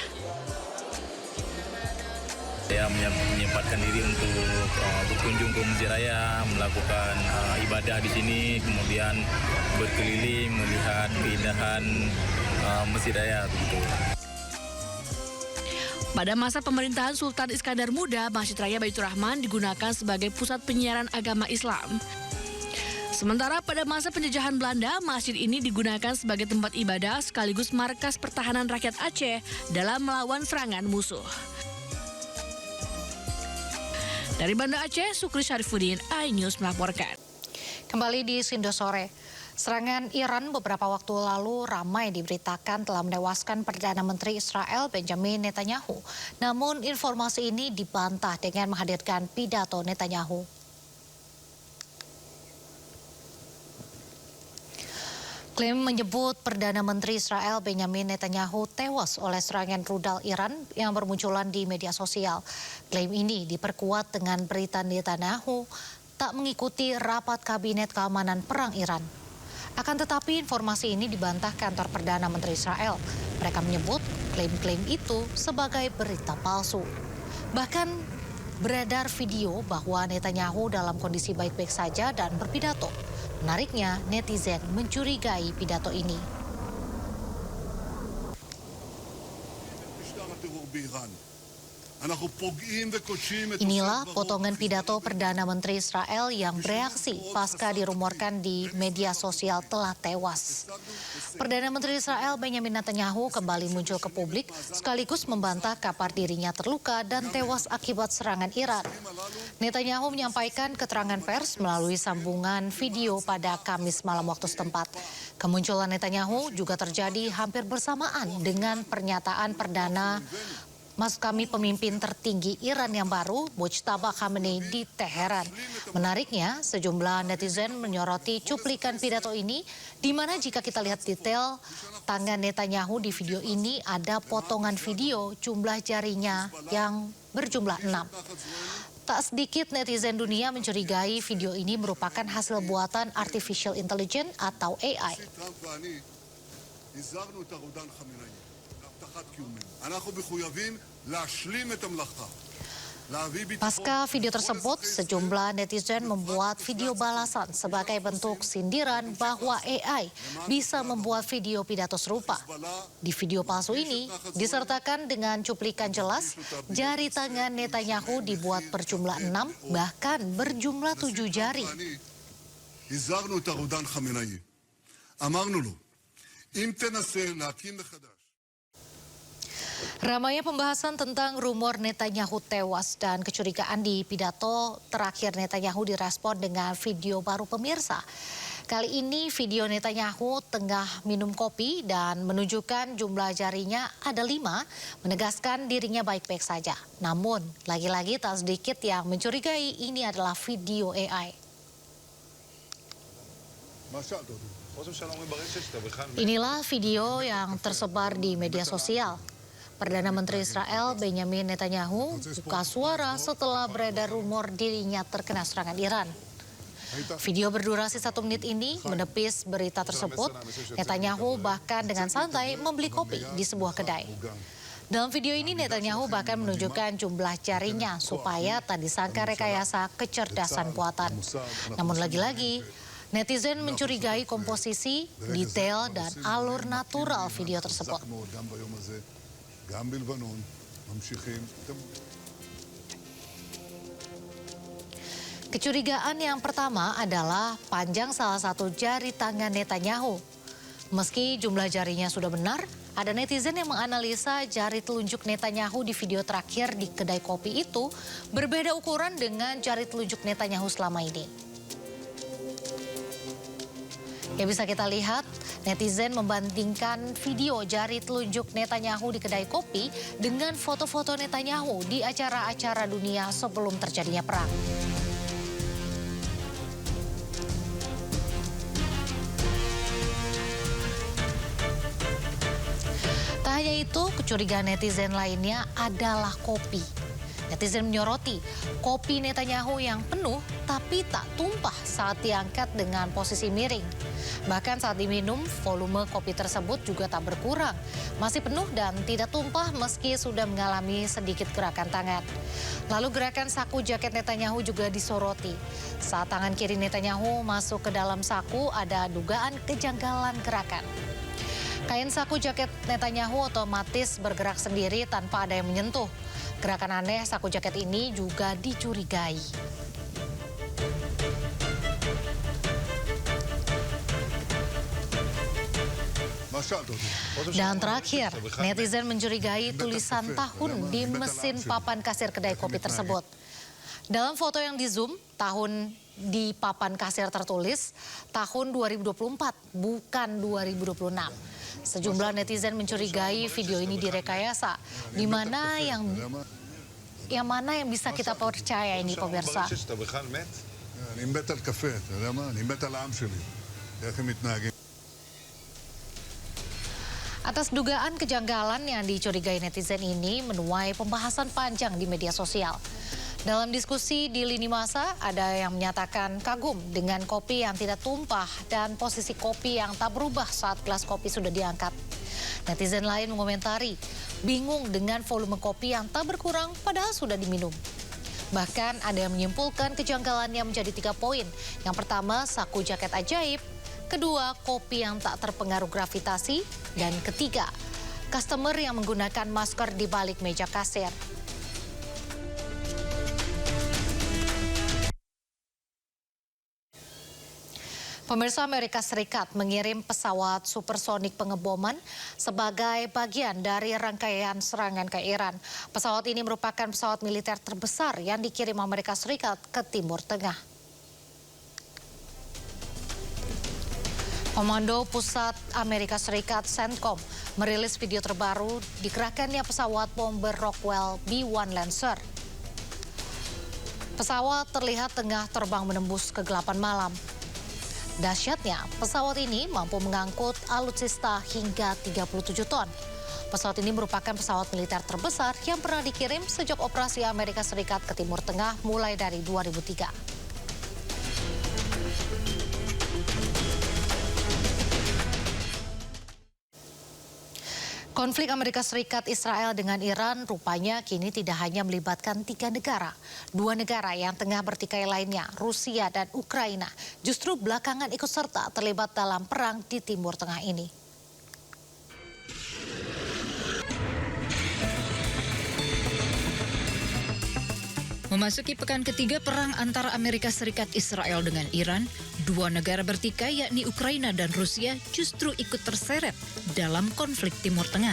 Saya menyempatkan diri untuk berkunjung ke Masjid Raya, melakukan ibadah di sini, kemudian berkeliling melihat keindahan Masjid Raya. Pada masa pemerintahan Sultan Iskandar Muda, Masjid Raya Baitur Rahman digunakan sebagai pusat penyiaran agama Islam. Sementara pada masa penjajahan Belanda, masjid ini digunakan sebagai tempat ibadah sekaligus markas pertahanan rakyat Aceh dalam melawan serangan musuh. Dari Banda Aceh, Sukri Syarifuddin, iNews melaporkan. Kembali di Sindo sore, serangan Iran beberapa waktu lalu ramai diberitakan telah menewaskan Perdana Menteri Israel Benjamin Netanyahu. Namun informasi ini dibantah dengan menghadirkan pidato Netanyahu. Klaim menyebut Perdana Menteri Israel Benjamin Netanyahu tewas oleh serangan rudal Iran yang bermunculan di media sosial. Klaim ini diperkuat dengan berita Netanyahu tak mengikuti rapat Kabinet Keamanan Perang Iran. Akan tetapi informasi ini dibantah kantor Perdana Menteri Israel. Mereka menyebut klaim-klaim itu sebagai berita palsu. Bahkan beredar video bahwa Netanyahu dalam kondisi baik-baik saja dan berpidato. Menariknya, netizen mencurigai pidato ini. Inilah potongan pidato Perdana Menteri Israel yang bereaksi pasca dirumorkan di media sosial telah tewas. Perdana Menteri Israel Benjamin Netanyahu kembali muncul ke publik sekaligus membantah kabar dirinya terluka dan tewas akibat serangan Iran. Netanyahu menyampaikan keterangan pers melalui sambungan video pada Kamis malam waktu setempat. Kemunculan Netanyahu juga terjadi hampir bersamaan dengan pernyataan Perdana Maksud kami pemimpin tertinggi Iran yang baru, Mujtaba Khamenei di Teheran. Menariknya, sejumlah netizen menyoroti cuplikan pidato ini, di mana jika kita lihat detail tangan Netanyahu di video ini ada potongan video jumlah jarinya yang berjumlah 6. Tak sedikit netizen dunia mencurigai video ini merupakan hasil buatan artificial intelligence atau AI. Pasca video tersebut, sejumlah netizen membuat video balasan sebagai bentuk sindiran bahwa AI bisa membuat video pidato serupa. Di video palsu ini, disertakan dengan cuplikan jelas, jari tangan Netanyahu dibuat berjumlah 6, bahkan berjumlah 7 jari. Ramainya pembahasan tentang rumor Netanyahu tewas dan kecurigaan di pidato terakhir Netanyahu direspon dengan video baru pemirsa. Kali ini video Netanyahu tengah minum kopi dan menunjukkan jumlah jarinya ada 5, menegaskan dirinya baik-baik saja. Namun, lagi-lagi tak sedikit yang mencurigai ini adalah video AI. Inilah video yang tersebar di media sosial. Perdana Menteri Israel Benjamin Netanyahu buka suara setelah beredar rumor dirinya terkena serangan Iran. Video berdurasi 1 menit ini menepis berita tersebut. Netanyahu bahkan dengan santai membeli kopi di sebuah kedai. Dalam video ini Netanyahu bahkan menunjukkan jumlah jarinya supaya tak disangka rekayasa kecerdasan buatan. Namun lagi-lagi, netizen mencurigai komposisi, detail, dan alur natural video tersebut. Kecurigaan yang pertama adalah panjang salah satu jari tangan Netanyahu. Meski jumlah jarinya sudah benar, ada netizen yang menganalisa jari telunjuk Netanyahu di video terakhir di kedai kopi itu berbeda ukuran dengan jari telunjuk Netanyahu selama ini. Yang bisa kita lihat, netizen membandingkan video jari telunjuk Netanyahu di kedai kopi dengan foto-foto Netanyahu di acara-acara dunia sebelum terjadinya perang. Tak hanya itu, kecurigaan netizen lainnya adalah kopi. Netizen menyoroti kopi Netanyahu yang penuh tapi tak tumpah saat diangkat dengan posisi miring. Bahkan saat diminum, volume kopi tersebut juga tak berkurang. Masih penuh dan tidak tumpah meski sudah mengalami sedikit gerakan tangan. Lalu gerakan saku jaket Netanyahu juga disoroti. Saat tangan kiri Netanyahu masuk ke dalam saku, ada dugaan kejanggalan gerakan. Kain saku jaket Netanyahu otomatis bergerak sendiri tanpa ada yang menyentuh. Gerakan aneh saku jaket ini juga dicurigai. Dan terakhir, netizen mencurigai tulisan tahun di mesin papan kasir kedai kopi tersebut. Dalam foto yang di-zoom, tahun di papan kasir tertulis tahun 2024, bukan 2026. Sejumlah netizen mencurigai video ini direkayasa, di mana yang bisa kita percaya ini pemirsa. Atas dugaan kejanggalan yang dicurigai netizen ini menuai pembahasan panjang di media sosial. Dalam diskusi di lini masa, ada yang menyatakan kagum dengan kopi yang tidak tumpah dan posisi kopi yang tak berubah saat gelas kopi sudah diangkat. Netizen lain mengomentari, bingung dengan volume kopi yang tak berkurang padahal sudah diminum. Bahkan ada yang menyimpulkan kejanggalannya menjadi 3 poin. Yang pertama, saku jaket ajaib. Kedua, kopi yang tak terpengaruh gravitasi. Dan ketiga, customer yang menggunakan masker di balik meja kasir. Pemirsa, Amerika Serikat mengirim pesawat supersonik pengeboman sebagai bagian dari rangkaian serangan ke Iran. Pesawat ini merupakan pesawat militer terbesar yang dikirim Amerika Serikat ke Timur Tengah. Komando Pusat Amerika Serikat CENTCOM merilis video terbaru dikerahkannya pesawat bomber Rockwell B-1 Lancer. Pesawat terlihat tengah terbang menembus kegelapan malam. Dahsyatnya, pesawat ini mampu mengangkut alutsista hingga 37 ton. Pesawat ini merupakan pesawat militer terbesar yang pernah dikirim sejak operasi Amerika Serikat ke Timur Tengah mulai dari 2003. Konflik Amerika Serikat Israel dengan Iran rupanya kini tidak hanya melibatkan 3 negara. 2 negara yang tengah bertikai lainnya, Rusia dan Ukraina, justru belakangan ikut serta terlibat dalam perang di Timur Tengah ini. Memasuki pekan ketiga perang antara Amerika Serikat Israel dengan Iran, 2 negara bertikai yakni Ukraina dan Rusia justru ikut terseret dalam konflik Timur Tengah.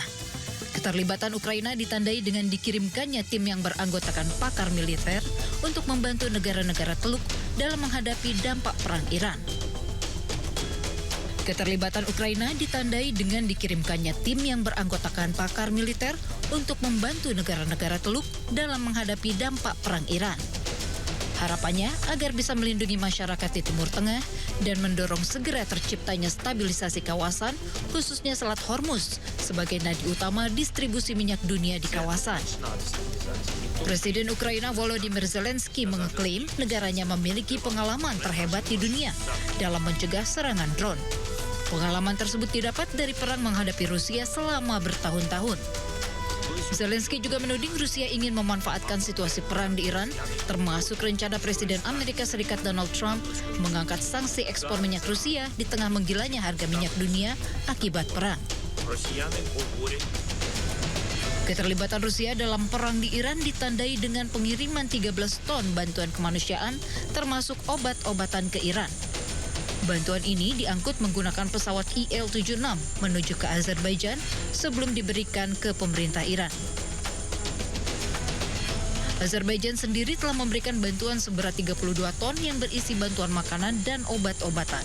Keterlibatan Ukraina ditandai dengan dikirimkannya tim yang beranggotakan pakar militer untuk membantu negara-negara Teluk dalam menghadapi dampak perang Iran. Keterlibatan Ukraina ditandai dengan dikirimkannya tim yang beranggotakan pakar militer untuk membantu negara-negara Teluk dalam menghadapi dampak perang Iran. Harapannya agar bisa melindungi masyarakat di Timur Tengah dan mendorong segera terciptanya stabilisasi kawasan, khususnya Selat Hormuz, sebagai nadi utama distribusi minyak dunia di kawasan. Presiden Ukraina Volodymyr Zelensky mengeklaim negaranya memiliki pengalaman terhebat di dunia dalam mencegah serangan drone. Pengalaman tersebut didapat dari perang menghadapi Rusia selama bertahun-tahun. Zelensky juga menuding Rusia ingin memanfaatkan situasi perang di Iran, termasuk rencana Presiden Amerika Serikat Donald Trump mengangkat sanksi ekspor minyak Rusia di tengah menggilanya harga minyak dunia akibat perang. Keterlibatan Rusia dalam perang di Iran ditandai dengan pengiriman 13 ton bantuan kemanusiaan, termasuk obat-obatan ke Iran. Bantuan ini diangkut menggunakan pesawat Il-76 menuju ke Azerbaijan sebelum diberikan ke pemerintah Iran. Azerbaijan sendiri telah memberikan bantuan seberat 32 ton yang berisi bantuan makanan dan obat-obatan.